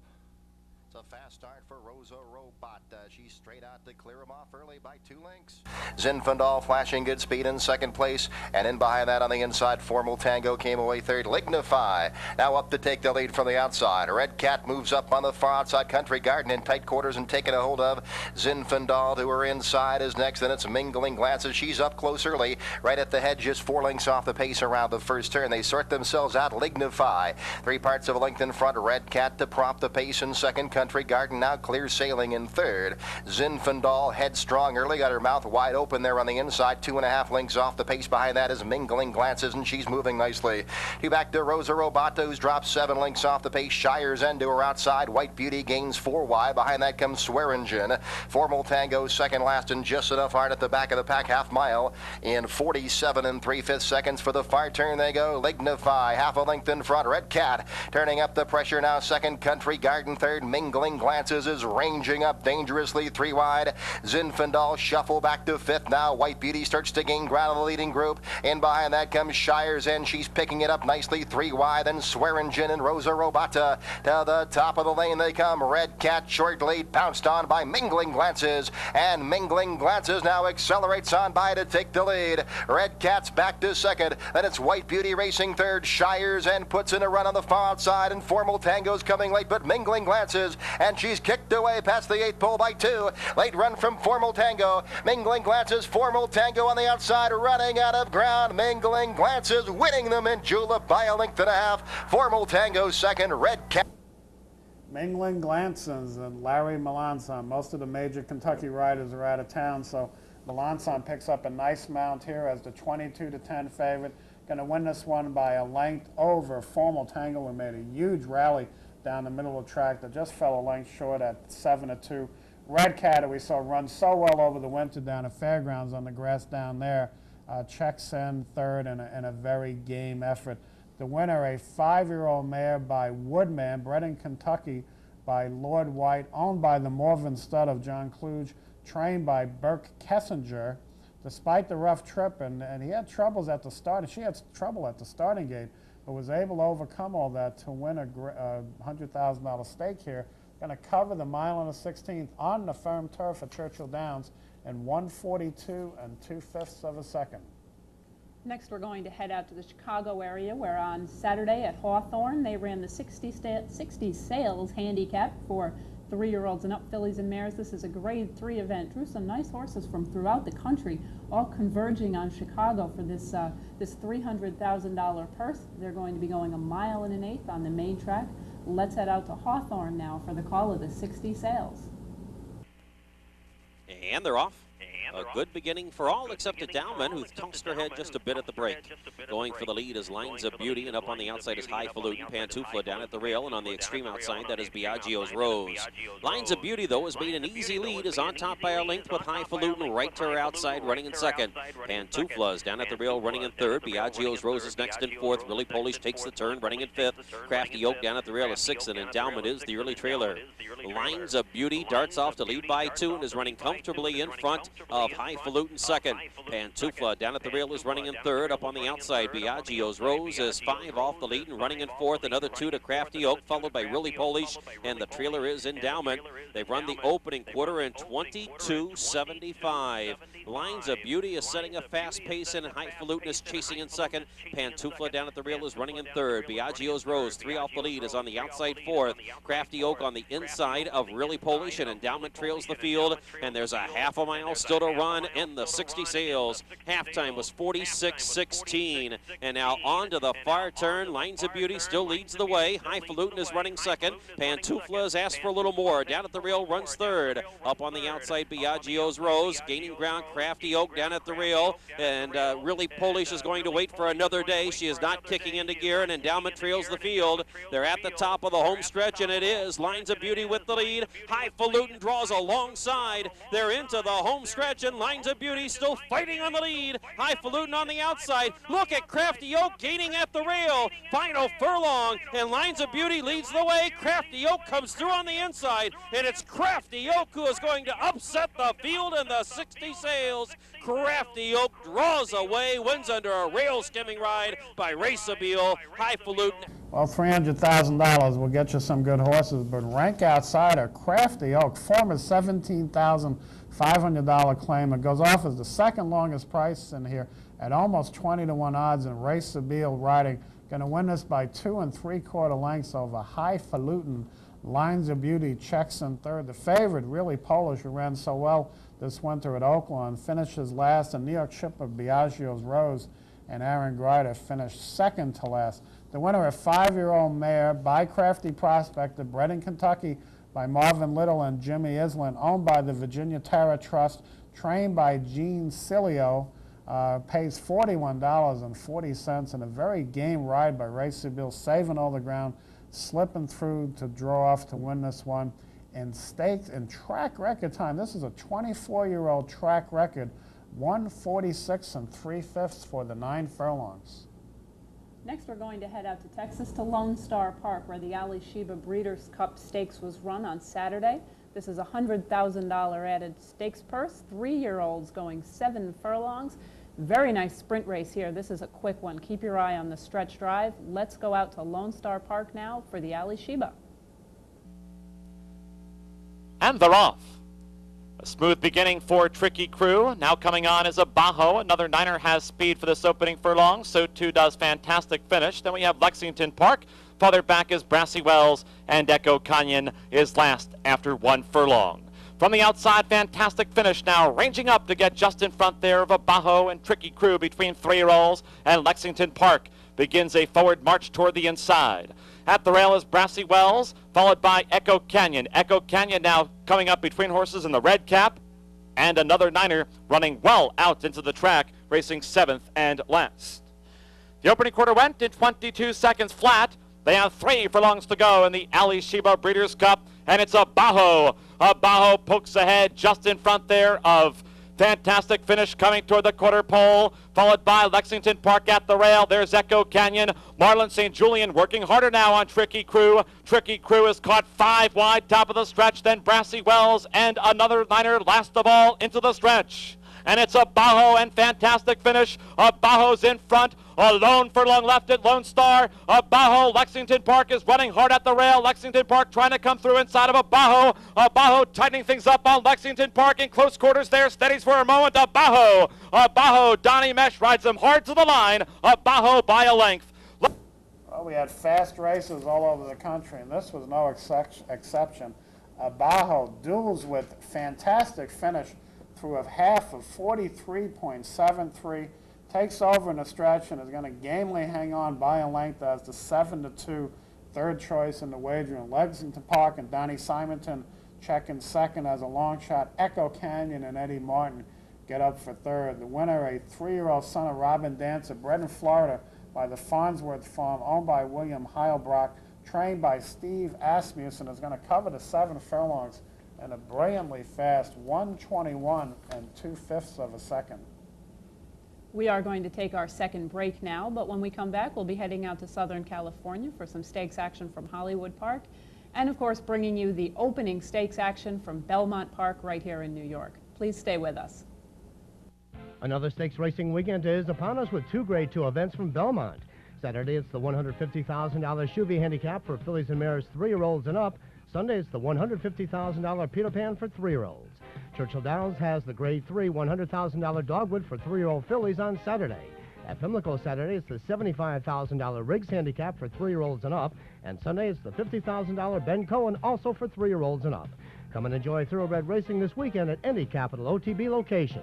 It's a fast start for Rosa Robot. She's straight out to clear him off early by 2 lengths. Zinfandel flashing good speed in 2nd place. And in behind that on the inside, Formal Tango came away 3rd. Lignify now up to take the lead from the outside. Red Cat moves up on the far outside. Country Garden in tight quarters and taking a hold of Zinfandel, to her inside is next. Then it's Mingling Glances. She's up close early. Right at the head, just 4 lengths off the pace around the first turn. They sort themselves out. Lignify 3 parts of a length in front. Red Cat to prop the pace in 2nd. Country Country Garden now clear sailing in third. Zinfandel headstrong early, got her mouth wide open there on the inside. 2.5 lengths off the pace behind that is Mingling Glances, and she's moving nicely. Back to Rosa Robato, who's dropped 7 lengths off the pace. Shire's End to her outside. White Beauty gains 4 wide. Behind that comes Swearingen. Formal Tango second last and just enough hard at the back of the pack, half mile in 47 3/5 seconds. For the far turn they go. Lignify half a length in front. Red Cat turning up the pressure now. Second, Country Garden third. Mingling Glances is ranging up dangerously 3 wide. Zinfandel shuffle back to 5th now. White Beauty starts to gain ground in the leading group. In behind that comes Shire's End. She's picking it up nicely 3 wide. Then Swearingen and Rosa Robata to the top of the lane they come. Red Cat short lead pounced on by Mingling Glances, and Mingling Glances now accelerates on by to take the lead. Red Cat's back to second. Then it's White Beauty racing third. Shire's End puts in a run on the far outside, and Formal Tango's coming late, but Mingling Glances, and she's kicked away past the 8th pole by 2. Late run from Formal Tango. Mingling Glances, Formal Tango on the outside, running out of ground. Mingling Glances winning them in Julep by a length and a half. Formal Tango second. Red Cat. Mingling Glances and Larry Melanson. Most of the major Kentucky riders are out of town, so Melanson picks up a nice mount here as the 22-10 favorite. Going to win this one by a length over Formal Tango, who made a huge rally down the middle of the track that just fell a length short at 7-2. Red Cat, who we saw run so well over the winter down at Fairgrounds on the grass down there, checks in third in a very game effort. The winner, a 5-year-old mare by Woodman, bred in Kentucky by Lord White, owned by the Morven stud of John Kluge, trained by Burke Kessinger. Despite the rough trip, and he had troubles at the start, she had trouble at the starting gate, but was able to overcome all that to win a $100,000 stake here. Going to cover the mile and a 16th on the firm turf at Churchill Downs in 1:42 2/5 of a second. Next, we're going to head out to the Chicago area, where on Saturday at Hawthorne, they ran the 60 Sales handicap for 3-year-olds and up fillies and mares. This is a grade 3 event. Drew some nice horses from throughout the country, all converging on Chicago for this this $300,000 purse. They're going to be going 1 1/8 on the main track. Let's head out to Hawthorne now for the call of the 60 Sales. And they're off. A good beginning for all except Endowment, who tossed her head just a bit at the break. Going for the lead is Lines of Beauty, and up on the outside is Highfalutin. Pantufla down at the rail, and on the extreme outside, that is Biagio's Rose. Lines of Beauty, though, has made an easy lead, is on top by a length with Highfalutin right to her outside, running in second. Pantufla is down at the rail, running in third. Biagio's Rose is next in fourth. Really Polish takes the turn, running in fifth. Crafty Oak down at the rail is sixth, and Endowment is the early trailer. Lines of Beauty darts off to lead by 2 and is running comfortably in front of Highfalutin second. Pantufla down at the rail is running in third. Up on the outside, Biagio's Rose is 5 off the lead and running in fourth. Another 2 to Crafty Oak, followed by Really Polish, and the trailer is Endowment. They've run the opening quarter in 22:75. Lines of Beauty is setting a fast pace, and Highfalutin is chasing in second. Pantufla down at the rail is running in third. Biagio's Rose, 3 off the lead, is on the outside fourth. Crafty Oak on the inside of Really Polish, and Endowment trails the field, and there's a half a mile still to run in the 60 Sales. Halftime was 46:16, and now on to the far turn. Lines of Beauty still leads the way. Highfalutin is running second. Pantufla has asked for a little more. Down at the rail runs third. Up on the outside, Biagio's Rose gaining ground. Crafty Oak down at the rail, and Really Polish is going to wait for another day. She is not kicking into gear, and Endowment trails the field. They're at the top of the home stretch, and it is Lines of Beauty with the lead. Highfalutin draws alongside. They're into the home stretch, and Lines of Beauty still fighting on the lead. Highfalutin on the outside. Look at Crafty Oak gaining at the rail. Final furlong, and Lines of Beauty leads the way. Crafty Oak comes through on the inside, and it's Crafty Oak who is going to upset the field in the 60 Sales. Crafty Oak draws away, wins under a rail skimming ride by Raceabile. Highfalutin. Well, $300,000 will get you some good horses, but rank outsider, Crafty Oak, former $17,500 claim. It goes off as the second longest price in here at almost 20-1 odds, and Raceabile riding. Going to win this by 2 3/4 lengths over Highfalutin. Lines of Beauty checks in third. The favorite, Really Polish, who ran so well this winter at Oakland, finishes last, and New York shipper Biagio's Rose and Aaron Grider finished second to last. The winner, a 5-year-old mare by Crafty Prospector, bred in Kentucky by Marvin Little and Jimmy Island, owned by the Virginia Terra Trust, trained by Gene Cilio, pays $41.40 in a very game ride by Racer Bill, saving all the ground, slipping through to draw off to win this one. In stakes and track record time, this is a 24-year-old track record, 146 3/5 for the 9 furlongs. Next, we're going to head out to Texas to Lone Star Park, where the Ali Sheba Breeders' Cup Stakes was run on Saturday. This is a $100,000 added stakes purse, 3-year-olds going 7 furlongs. Very nice sprint race here. This is a quick one. Keep your eye on the stretch drive. Let's go out to Lone Star Park now for the Ali Sheba. And they're off. A smooth beginning for Tricky Crew. Now coming on is a Bajo. Another niner has speed for this opening furlong. So too does Fantastic Finish. Then we have Lexington Park. Farther back is Brassy Wells, and Echo Canyon is last after 1 furlong. From the outside, Fantastic Finish now ranging up to get just in front there of a Bajo and Tricky Crew between 3-year-olds, and Lexington Park begins a forward march toward the inside. At the rail is Brassy Wells, followed by Echo Canyon. Echo Canyon now coming up between horses in the red cap, and another niner running well out into the track, racing 7th and last. The opening quarter went in 22 seconds flat. They have 3 furlongs to go in the Ali Sheba Breeders' Cup, and it's a Bajo. A Bajo pokes ahead just in front there of Fantastic Finish coming toward the quarter pole, followed by Lexington Park at the rail. There's Echo Canyon. Marlon St. Julian working harder now on Tricky Crew. Tricky Crew is caught 5 wide, top of the stretch, then Brassy Wells and another niner last of all into the stretch. And it's a Bajo and Fantastic Finish. A Bajo's in front. A lone furlong left at Lone Star. A Bajo. Lexington Park is running hard at the rail. Lexington Park trying to come through inside of a Bajo. A Bajo tightening things up on Lexington Park in close quarters there. Steadies for a moment. A Bajo. A Bajo. Donnie Mesh rides him hard to the line. A Bajo by a length. Well, we had fast races all over the country, and this was no exception. A Bajo duels with Fantastic Finish through a half of 43.73, takes over in the stretch and is going to gamely hang on by a length as the 7-2 third choice in the wagering. Lexington Park and Donnie Simonton checking second as a long shot. Echo Canyon and Eddie Martin get up for third. The winner, a 3-year-old son of Robin Dancer, bred in Florida by the Farnsworth Farm, owned by William Heilbrock, trained by Steve Asmussen, is going to cover the 7 furlongs and a brilliantly fast 1:21 2/5 of a second. We are going to take our second break now, but when we come back, we'll be heading out to Southern California for some stakes action from Hollywood Park, and of course bringing you the opening stakes action from Belmont Park right here in New York. Please stay with us. Another stakes racing weekend is upon us with 2 Grade 2 events from Belmont. Saturday, it's the $150,000 Chevy handicap for fillies and mares 3-year-olds and up. Sunday, it's the $150,000 Peter Pan for 3-year-olds. Churchill Downs has the Grade 3 $100,000 Dogwood for 3-year-old fillies on Saturday. At Pimlico Saturday, it's the $75,000 Riggs handicap for 3-year-olds and up. And Sunday, it's the $50,000 Ben Cohen, also for 3-year-olds and up. Come and enjoy thoroughbred racing this weekend at any Capital OTB location.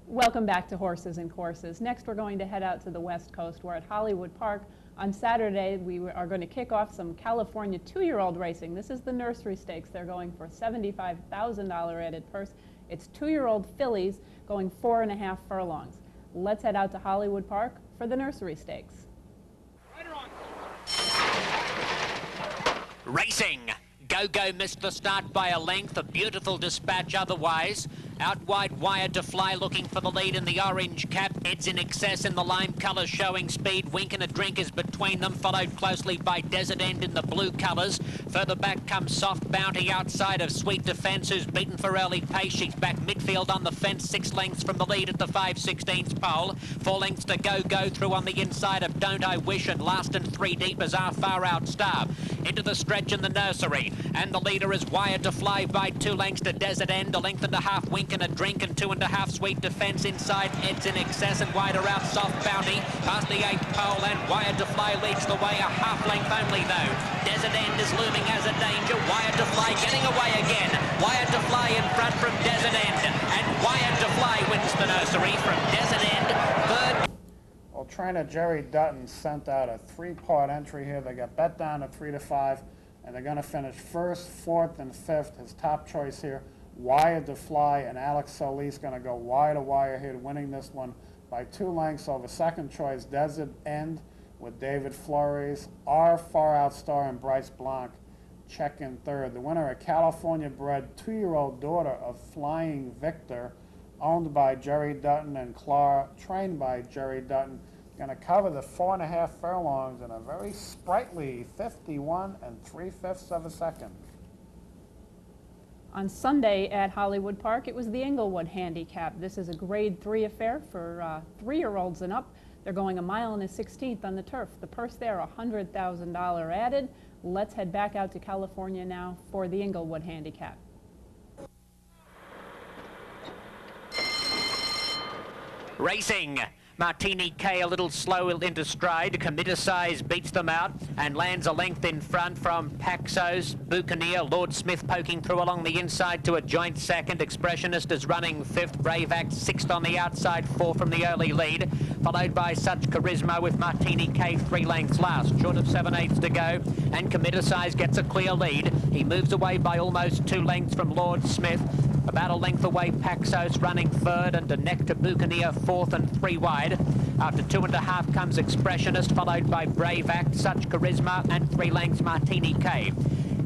Welcome back to Horses and Courses. Next, we're going to head out to the West Coast. We're at Hollywood Park. On Saturday, we are going to kick off some California 2-year-old racing. This is the nursery stakes. They're going for a $75,000 added purse. It's 2-year-old fillies going 4.5 furlongs. Let's head out to Hollywood Park for the nursery stakes. Racing. Go-Go missed the start by a length. A beautiful dispatch otherwise. Out wide, Wired to Fly looking for the lead in the orange cap. Ed's in excess in the lime colours showing speed. Wink and a Drink is between them, followed closely by Desert End in the blue colours. Further back comes Soft Bounty outside of Sweet Defence, who's beaten for early pace. She's back midfield on the fence, 6 lengths from the lead at the 5/16 pole. 4 lengths to Go through on the inside of Don't I Wish, and last and 3 deep is Our Far Out Star. Into the stretch in the nursery, and the leader is Wired to Fly by 2 lengths to Desert End, 1.5 Wink and a Drink, and 2.5 Sweet Defence inside. Ed's in excess and wider out Soft Bounty past the 8th pole, and Wired to Fly leads the way, a half length only though. Desert End is looming as a danger. Wired to Fly getting away again. Wired to Fly in front from Desert End, and Wired to Fly wins the nursery from Desert End. Third. Well, trainer Jerry Dutton sent out a 3-part entry here. They got bet down to 3 to 5. and they're going to finish first, fourth, and fifth. His top choice here, Wire to Fly, and Alex Solis going to go wire to wire here, winning this one by 2 lengths over second choice, Desert End, with David Flores. Our Far Out Star and Bryce Blanc check in third. The winner, a California-bred 2-year-old daughter of Flying Victor, owned by Jerry Dutton and Clara, trained by Jerry Dutton, going to cover the 4.5 furlongs in a very sprightly 51 3/5 of a second. On Sunday at Hollywood Park, it was the Inglewood Handicap. This is a Grade 3 affair for 3-year-olds and up. They're going 1 mile and a 16th on the turf. The purse there, $100,000 added. Let's head back out to California now for the Inglewood Handicap. Racing. Martini K a little slow into stride. Committer Size beats them out and lands a length in front from Paxos. Buccaneer, Lord Smith poking through along the inside to a joint second. Expressionist is running fifth. Brave Act sixth on the outside, 4 from the early lead. Followed by Such Charisma with Martini K 3 lengths last. Short of 7/8 to go. And Committer Size gets a clear lead. He moves away by almost 2 lengths from Lord Smith. About a length away, Paxos running third, and neck to Buccaneer fourth and 3 wide. After 2.5 comes Expressionist, followed by Brave Act, Such Charisma, and 3 lengths Martini K.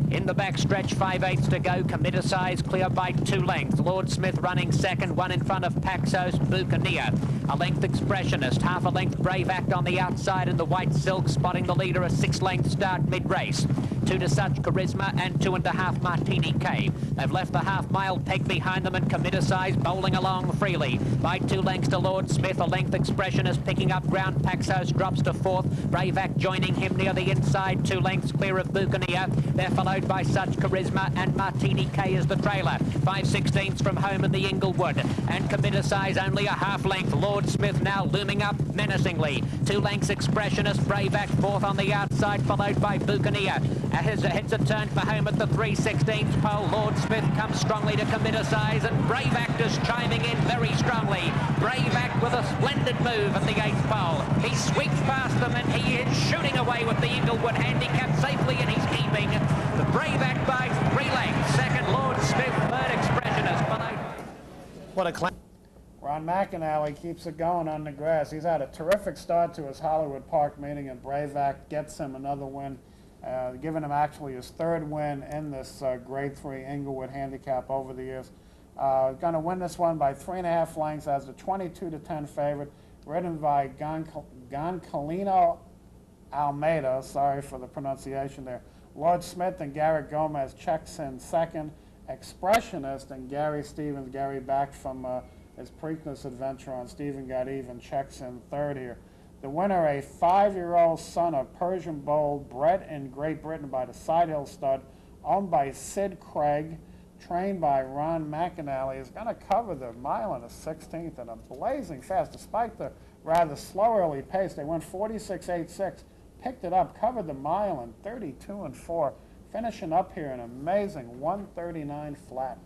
In the back stretch, 5/8 to go. Committer Size clear by 2 lengths. Lord Smith running second, 1 in front of Paxos. Buccaneer. A length Expressionist, half a length Brave Act on the outside, and the White Silk spotting the leader, a 6-length start mid-race. 2 to Such Charisma and 2.5 Martini K. They've left the half-mile peg behind them, and Committer Size bowling along freely. By 2 lengths to Lord Smith, a length Expressionist picking up ground. Paxos drops to fourth. Brave Act joining him near the inside, 2 lengths clear of Buccaneer. They're followed by Such Charisma, and Martini K is the trailer. 5/16 from home in the Inglewood, and Committer Size only a half length. Lord Smith now looming up menacingly. 2 lengths Expressionist, Brave Act fourth on the outside, followed by Buccaneer. As heads a turn for home at the 3/16 pole, Lord Smith comes strongly to Committer Size, and Brave Act is chiming in very strongly. Brave Act with a splendid move at the 8th pole. He sweeps past them, and he is shooting away with the Inglewood Handicap safely in his keeping. The Brave Act by 3 lengths. Second, Lord Smith. Third, Expressionist. What a class. Ron McAnally keeps it going on the grass. He's had a terrific start to his Hollywood Park meeting, and Brave Act gets him another win, giving him actually his 3rd win in this Grade 3 Inglewood Handicap over the years. Going to win this one by 3.5 lengths as the 22-10 favorite, ridden by Goncalino Almeida. Sorry for the pronunciation there. Lord Smith and Garrett Gomez checks in second. Expressionist and Gary Stevens, Gary back from his Preakness adventure on Stephen Got Even, checks in third here. The winner, a 5-year-old son of Persian Bull, bred in Great Britain by the Sidehill stud, owned by Sid Craig, trained by Ron McAnally, is going to cover the 1 mile and a 16th in a blazing fast. Despite the rather slow early pace, they went 46.86, picked it up, covered the 1 mile in 32 4, finishing up here an amazing 139 flat.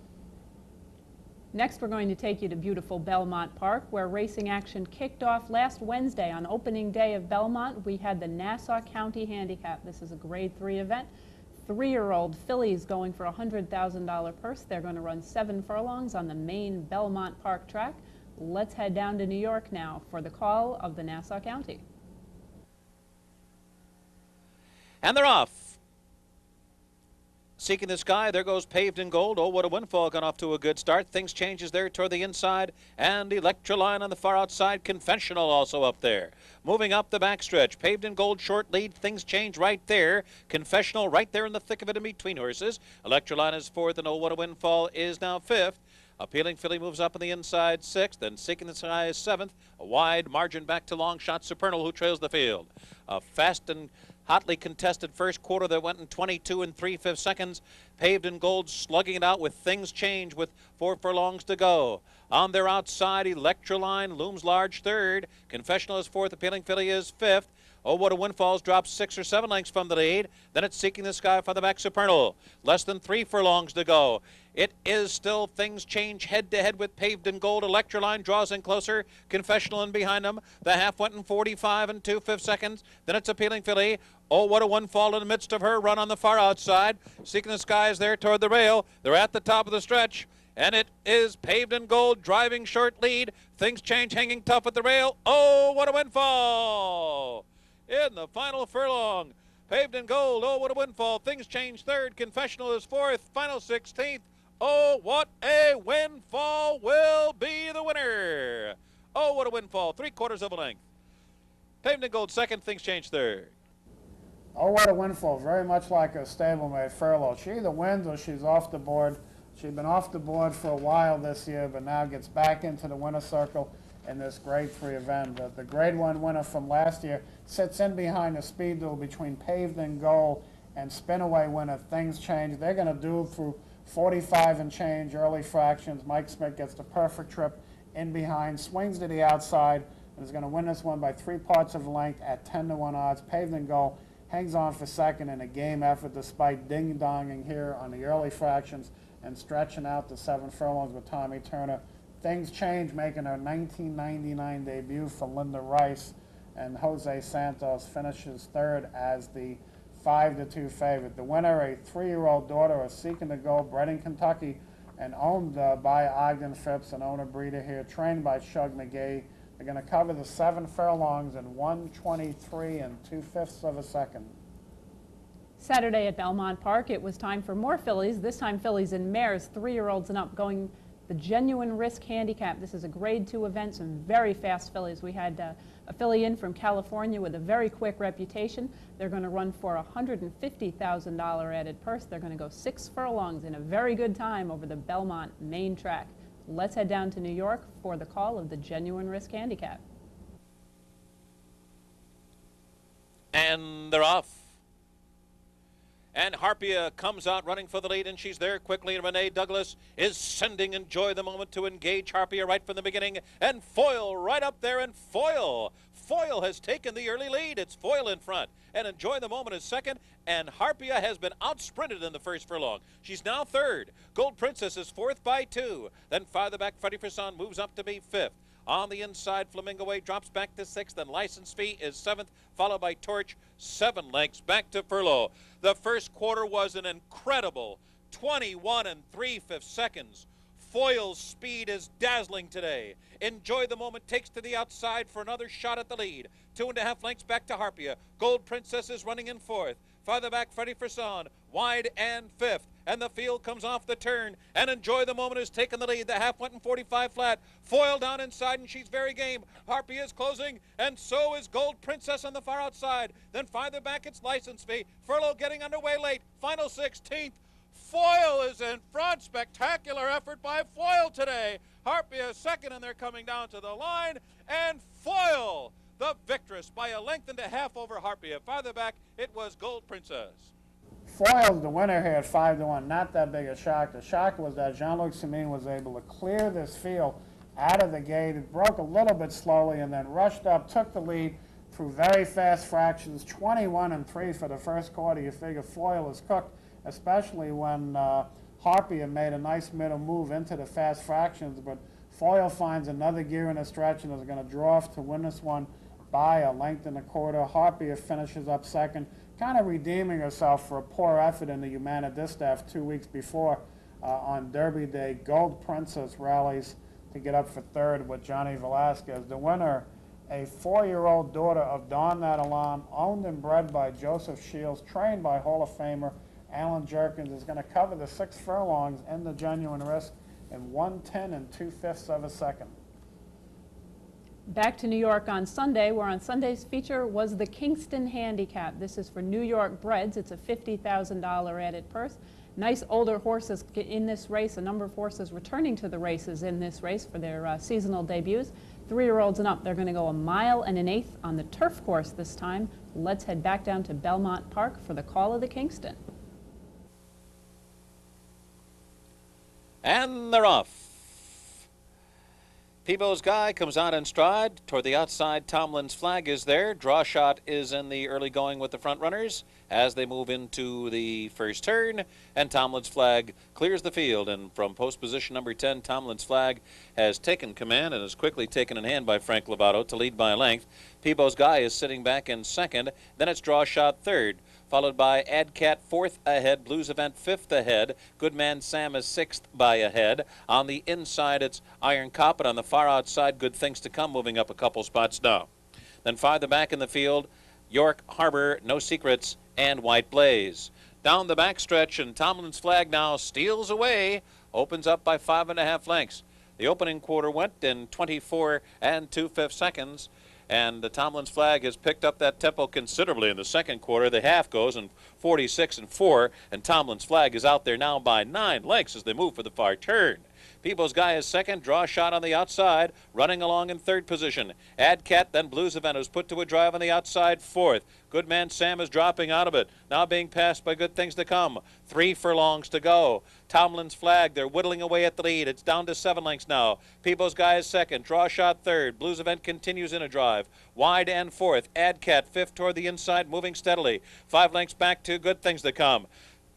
Next, we're going to take you to beautiful Belmont Park, where racing action kicked off last Wednesday on opening day of Belmont. We had the Nassau County Handicap. This is a Grade 3 event. 3-year-old fillies going for a $100,000 purse. They're going to run 7 furlongs on the main Belmont Park track. Let's head down to New York now for the call of the Nassau County. And they're off. Seeking the Sky, there goes Paved in Gold. Oh, what a windfall, gone off to a good start. Things changes there toward the inside, and Electroline on the far outside. Confessional also up there. Moving up the backstretch, Paved in Gold short lead. Things change right there. Confessional right there in the thick of it in between horses. Electroline is fourth, and Oh, what a windfall is now fifth. Appealing Filly moves up on the inside 6th, and Seeking the Sky is 7th. A wide margin back to Long Shot Supernal, who trails the field. A fast and hotly contested first quarter that went in 22 3/5 seconds. Paved in Gold slugging it out with Things Change with 4 furlongs to go. On their outside, Electroline looms large third. Confessional is fourth. Appealing Filly is fifth. Oh, What a Windfall's dropped 6 or 7 lengths from the lead. Then it's Seeking the Sky for the back Supernal. Less than 3 furlongs to go. It is still Things Change head-to-head with Paved in Gold. Electroline draws in closer. Confessional in behind them. The half went in 45 and 2/5 seconds. Then it's Appealing Filly. Oh, What a Windfall in the midst of her run on the far outside. Seeking the Sky is there toward the rail. They're at the top of the stretch. And it is Paved in Gold driving short lead. Things Change hanging tough at the rail. Oh, What a Windfall! In the final furlong. Paved in Gold. Oh, What a Windfall. Things Change third. Confessional is fourth. Final 16th. Oh, What a Windfall will be the winner. Oh, What a Windfall. 3/4 of a length. Paved in Gold second. Things Change third. Oh, What a Windfall, very much like a stablemate Furlough. She either wins or she's off the board. She's been off the board for a while this year, but now gets back into the winner's circle in this Grade 3 event. The Grade 1 winner from last year sits in behind the speed duel between Paved in Gold and Spinaway winner Things Change. They're going to duel through 45 and change early fractions. Mike Smith gets the perfect trip in behind, swings to the outside, and is going to win this one by 3/4 of a length at 10-1 odds. Paved in Gold hangs on for second in a game effort despite ding-donging here on the early fractions and stretching out to 7 furlongs with Tommy Turner. Things Change making her 1999 debut for Linda Rice, and Jose Santos finishes third as the 5-2 favorite. The winner, a 3-year-old daughter of Seeking the Gold, bred in Kentucky and owned by Ogden Phipps, an owner breeder here, trained by Shug McGee. They're going to cover the 7 furlongs in 1:23 and 2/5 of a second. Saturday at Belmont Park, it was time for more fillies, this time fillies and mares, 3-year-olds and up, going the Genuine Risk Handicap. This is a Grade 2 event, some very fast fillies. We had a filly in from California with a very quick reputation. They're going to run for a $150,000 added purse. They're going to go 6 furlongs in a very good time over the Belmont main track. Let's head down to New York for the call of the Genuine Risk Handicap. And they're off. And Harpia comes out running for the lead, and she's there quickly. And Renee Douglas is sending Enjoy the Moment to engage Harpia right from the beginning. And Foil right up there, and Foil. Foil has taken the early lead. It's Foil in front. And Enjoy the Moment is second. And Harpia has been outsprinted in the first furlong. She's now third. Gold Princess is fourth by 2. Then farther back, Freddie Frisson moves up to be fifth. On the inside, Flamingo Way drops back to 6th, and License Fee is 7th, followed by Torch, 7 lengths back to Furlough. The first quarter was an incredible 21 and 3/5 seconds. Foil's speed is dazzling today. Enjoy the Moment takes to the outside for another shot at the lead. 2.5 lengths back to Harpia. Gold Princess is running in 4th. Farther back, Freddie Frisson, wide and 5th. And the field comes off the turn, and Enjoy the Moment has taken the lead. The half went in 45 flat. Foil down inside, and she's very game. Harpia is closing, and so is Gold Princess on the far outside. Then farther back, it's License Fee. Furlough getting underway late. Final 16th. Foil is in front. Spectacular effort by Foil today. Harpia is second, and they're coming down to the line. And Foil, the victress, by a length and a half over Harpia. Farther back, it was Gold Princess. Foil's the winner here at 5-1. Not that big a shock. The shock was that Jean-Luc Simine was able to clear this field out of the gate. It broke a little bit slowly and then rushed up, took the lead through very fast fractions. 21 and 3 for the first quarter. You figure Foil is cooked, especially when Harpia made a nice middle move into the fast fractions. But Foil finds another gear in the stretch and is going to draw off to win this one by a length and a quarter. Harpia finishes up second, kind of redeeming herself for a poor effort in the Humana Distaff 2 weeks before on Derby Day. Gold Princess rallies to get up for third with Johnny Velasquez. The winner, a 4-year-old daughter of Don Natalan, owned and bred by Joseph Shields, trained by Hall of Famer Alan Jerkins, is going to cover the 6 furlongs in the Genuine Risk in 1:10 and 2/5 of a second. Back to New York on Sunday, where on Sunday's feature was the Kingston Handicap. This is for New York breds. It's a $50,000 added purse. Nice older horses in this race, a number of horses returning to the races in this race for their seasonal debuts. 3-year-olds and up, they're going to go 1 1/8 miles on the turf course this time. Let's head back down to Belmont Park for the call of the Kingston. And they're off. Peebo's Guy comes out in stride. Toward the outside, Tomlin's Flag is there. Draw Shot is in the early going with the front runners as they move into the first turn, and Tomlin's Flag clears the field. And from post position number 10, Tomlin's Flag has taken command and is quickly taken in hand by Frank Lovato to lead by a length. Peebo's Guy is sitting back in second. Then it's Draw Shot third, followed by Adcat fourth ahead, Blues Event fifth ahead, Goodman Sam is sixth by a head. On the inside, it's Iron Cop, and on the far outside, Good Things to Come moving up a couple spots now. Then farther back in the field, York Harbor, No Secrets, and White Blaze. Down the backstretch, and Tomlin's Flag now steals away, opens up by 5.5 lengths. The opening quarter went in 24 2/5 seconds. And the Tomlin's Flag has picked up that tempo considerably in the second quarter. The half goes in 46 4, and Tomlin's Flag is out there now by 9 lengths as they move for the far turn. Peebo's Guy is second, Draw Shot on the outside, running along in third position. Adcat, then Blues Event, who's put to a drive on the outside, fourth. Goodman Sam is dropping out of it, now being passed by Good Things to Come. 3 furlongs to go. Tomlin's Flag, they're whittling away at the lead. It's down to 7 lengths now. Peebo's Guy is second, Draw Shot third. Blues Event continues in a drive. Wide and fourth. Adcat fifth toward the inside, moving steadily. 5 lengths back to Good Things to Come.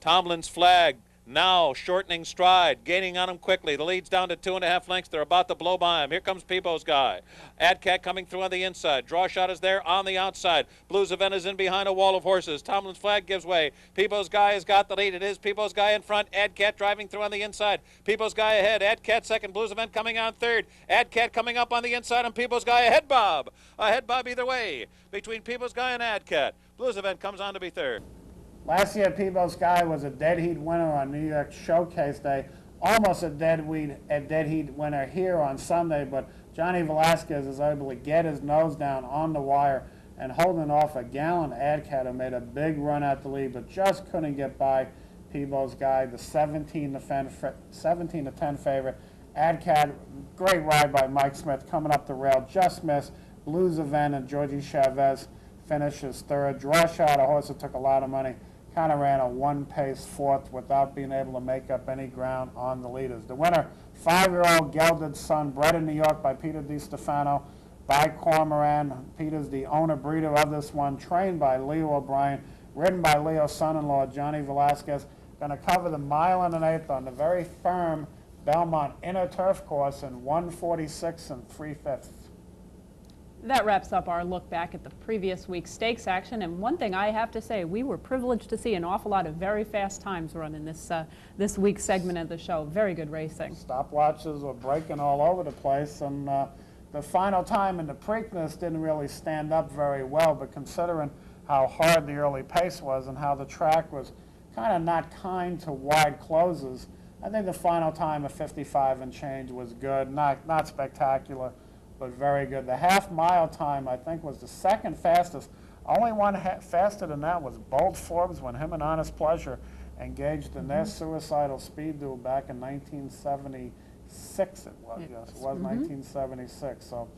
Tomlin's Flag now shortening stride, gaining on him quickly. The lead's down to 2.5 lengths. They're about to blow by him. Here comes Peebo's Guy. Adcat coming through on the inside. Draw Shot is there on the outside. Blues Event is in behind a wall of horses. Tomlin's Flag gives way. Peebo's Guy has got the lead. It is Peebo's Guy in front. Adcat driving through on the inside. Peebo's Guy ahead. Adcat second. Blues Event coming on third. Adcat coming up on the inside, and Peebo's Guy ahead bob. Ahead bob either way between Peebo's Guy and Adcat. Blues Event comes on to be third. Last year, Peebo's Guy was a dead heat winner on New York Showcase Day, almost a dead heat winner here on Sunday, but Johnny Velasquez is able to get his nose down on the wire and holding off a gallant Adcat who made a big run at the lead, but just couldn't get by Peebo's Guy, the 17-10 favorite. Adcat, great ride by Mike Smith, coming up the rail, just missed. Blues Event and Georgie Chavez finishes third. Draw Shot, a horse that took a lot of money, kind of ran a one-pace fourth without being able to make up any ground on the leaders. The winner, 5-year-old gelded son, bred in New York by Peter DiStefano, by Cormoran. Peter's the owner-breeder of this one, trained by Leo O'Brien, ridden by Leo's son-in-law, Johnny Velasquez. Going to cover the 1 1/8 on the very firm Belmont Inner Turf course in 1:46 3/5. That wraps up our look back at the previous week's stakes action. And one thing I have to say, we were privileged to see an awful lot of very fast times run in this week's segment of the show. Very good racing. Stopwatches were breaking all over the place, and the final time in the Preakness didn't really stand up very well, but considering how hard the early pace was and how the track was kind of not kind to wide closes, I think the final time of 55 and change was good. Not spectacular, but very good. The half-mile time, I think, was the second fastest. Only one faster than that was Bold Forbes when him and Honest Pleasure engaged in their suicidal speed duel back in 1976. It was, yes, it was 1976. So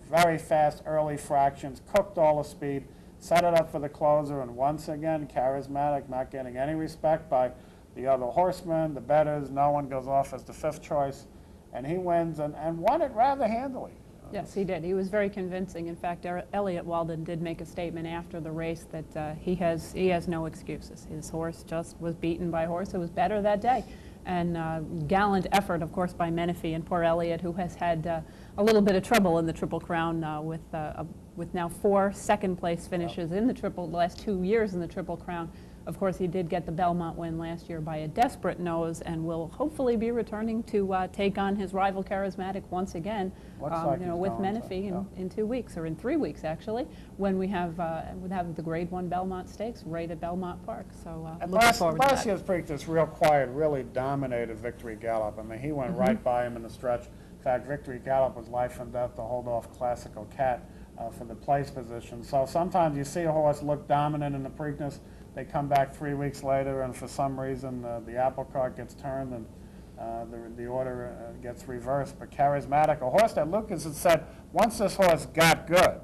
very fast early fractions, cooked all the speed, set it up for the closer, and once again, Charismatic not getting any respect by the other horsemen, the bettors. No one goes off as the fifth choice. And he wins and won it rather handily. Yes, he did. He was very convincing. In fact, Elliot Walden did make a statement after the race that he has no excuses. His horse just was beaten by a horse who was better that day. And gallant effort, of course, by Menifee and poor Elliot, who has had a little bit of trouble in the Triple Crown with now 4 second-place finishes in the last 2 years in the Triple Crown. Of course, he did get the Belmont win last year by a desperate nose, and will hopefully be returning to take on his rival Charismatic once again, with Menifee in 2 weeks, or in 3 weeks actually, when we have the Grade 1 Belmont Stakes right at Belmont Park. So looking forward to that. Last year's Preakness, real quiet, really dominated Victory Gallop. I mean, he went right by him in the stretch. In fact, Victory Gallop was life and death to hold off Classical Cat for the place position. So sometimes you see a horse look dominant in the Preakness. They come back 3 weeks later, and for some reason the apple cart gets turned and the order gets reversed. But Charismatic, a horse that Lucas had said, once this horse got good,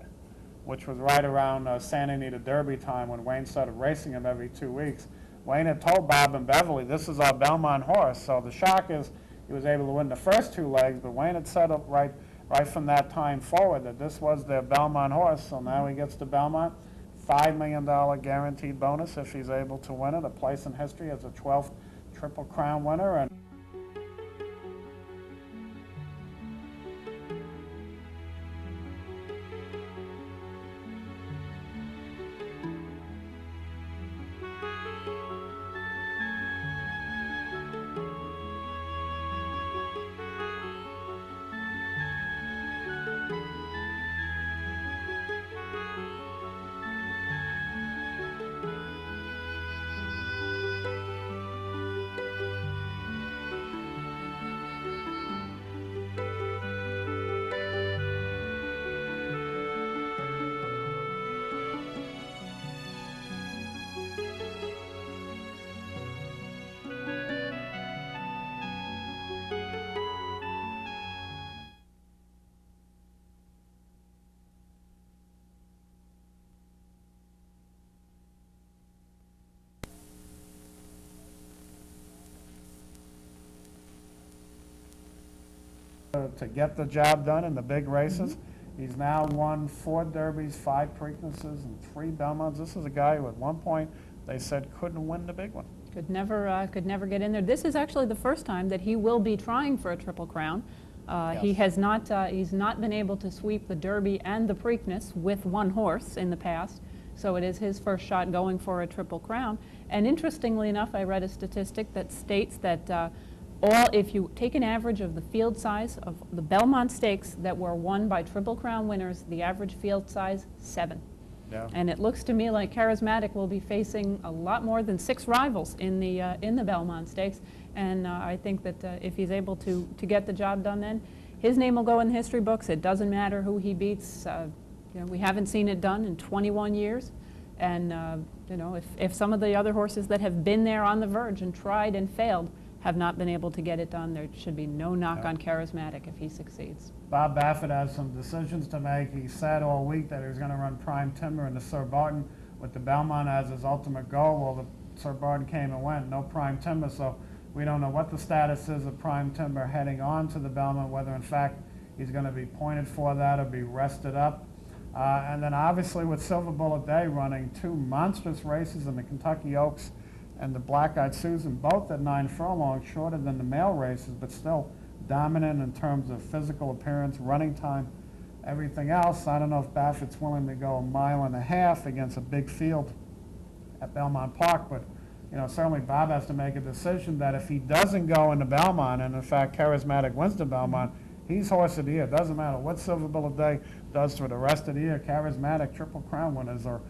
which was right around Santa Anita Derby time when Wayne started racing him every 2 weeks, Wayne had told Bob and Beverly, this is our Belmont horse. So the shock is he was able to win the first 2 legs, but Wayne had set up right from that time forward that this was their Belmont horse, so now he gets to Belmont. $5 million guaranteed bonus if he's able to win it, a place in history as a 12th Triple Crown winner. And to get the job done in the big races. He's now won 4 Derbies, 5 Preaknesses, and 3 Belmonts. This is a guy who at one point they said couldn't win the big one. Could never get in there. This is actually the first time that he will be trying for a Triple Crown. He has not. He's not been able to sweep the Derby and the Preakness with one horse in the past. So it is his first shot going for a Triple Crown. And interestingly enough, I read a statistic that states that if you take an average of the field size of the Belmont Stakes that were won by Triple Crown winners, the average field size 7. Yeah. And it looks to me like Charismatic will be facing a lot more than 6 rivals in the Belmont Stakes. And I think that if he's able to get the job done, then his name will go in the history books. It doesn't matter who he beats. We haven't seen it done in 21 years. And if some of the other horses that have been there on the verge and tried and failed have not been able to get it done, there should be no knock on Charismatic if he succeeds. Bob Baffert has some decisions to make. He said all week that he was going to run Prime Timber into Sir Barton with the Belmont as his ultimate goal. Well, the Sir Barton came and went, no Prime Timber, so we don't know what the status is of Prime Timber heading on to the Belmont, whether in fact he's going to be pointed for that or be rested up. And then obviously with Silver Bullet Day running 2 monstrous races in the Kentucky Oaks and the Black-Eyed Susan, both at 9 furlongs, shorter than the male races, but still dominant in terms of physical appearance, running time, everything else. I don't know if Baffert's willing to go 1.5 miles against a big field at Belmont Park, but certainly Bob has to make a decision that if he doesn't go into Belmont, and in fact Charismatic wins the Belmont, he's horse of the year. It doesn't matter what Silver Bullet Day does for the rest of the year. Charismatic Triple Crown winners are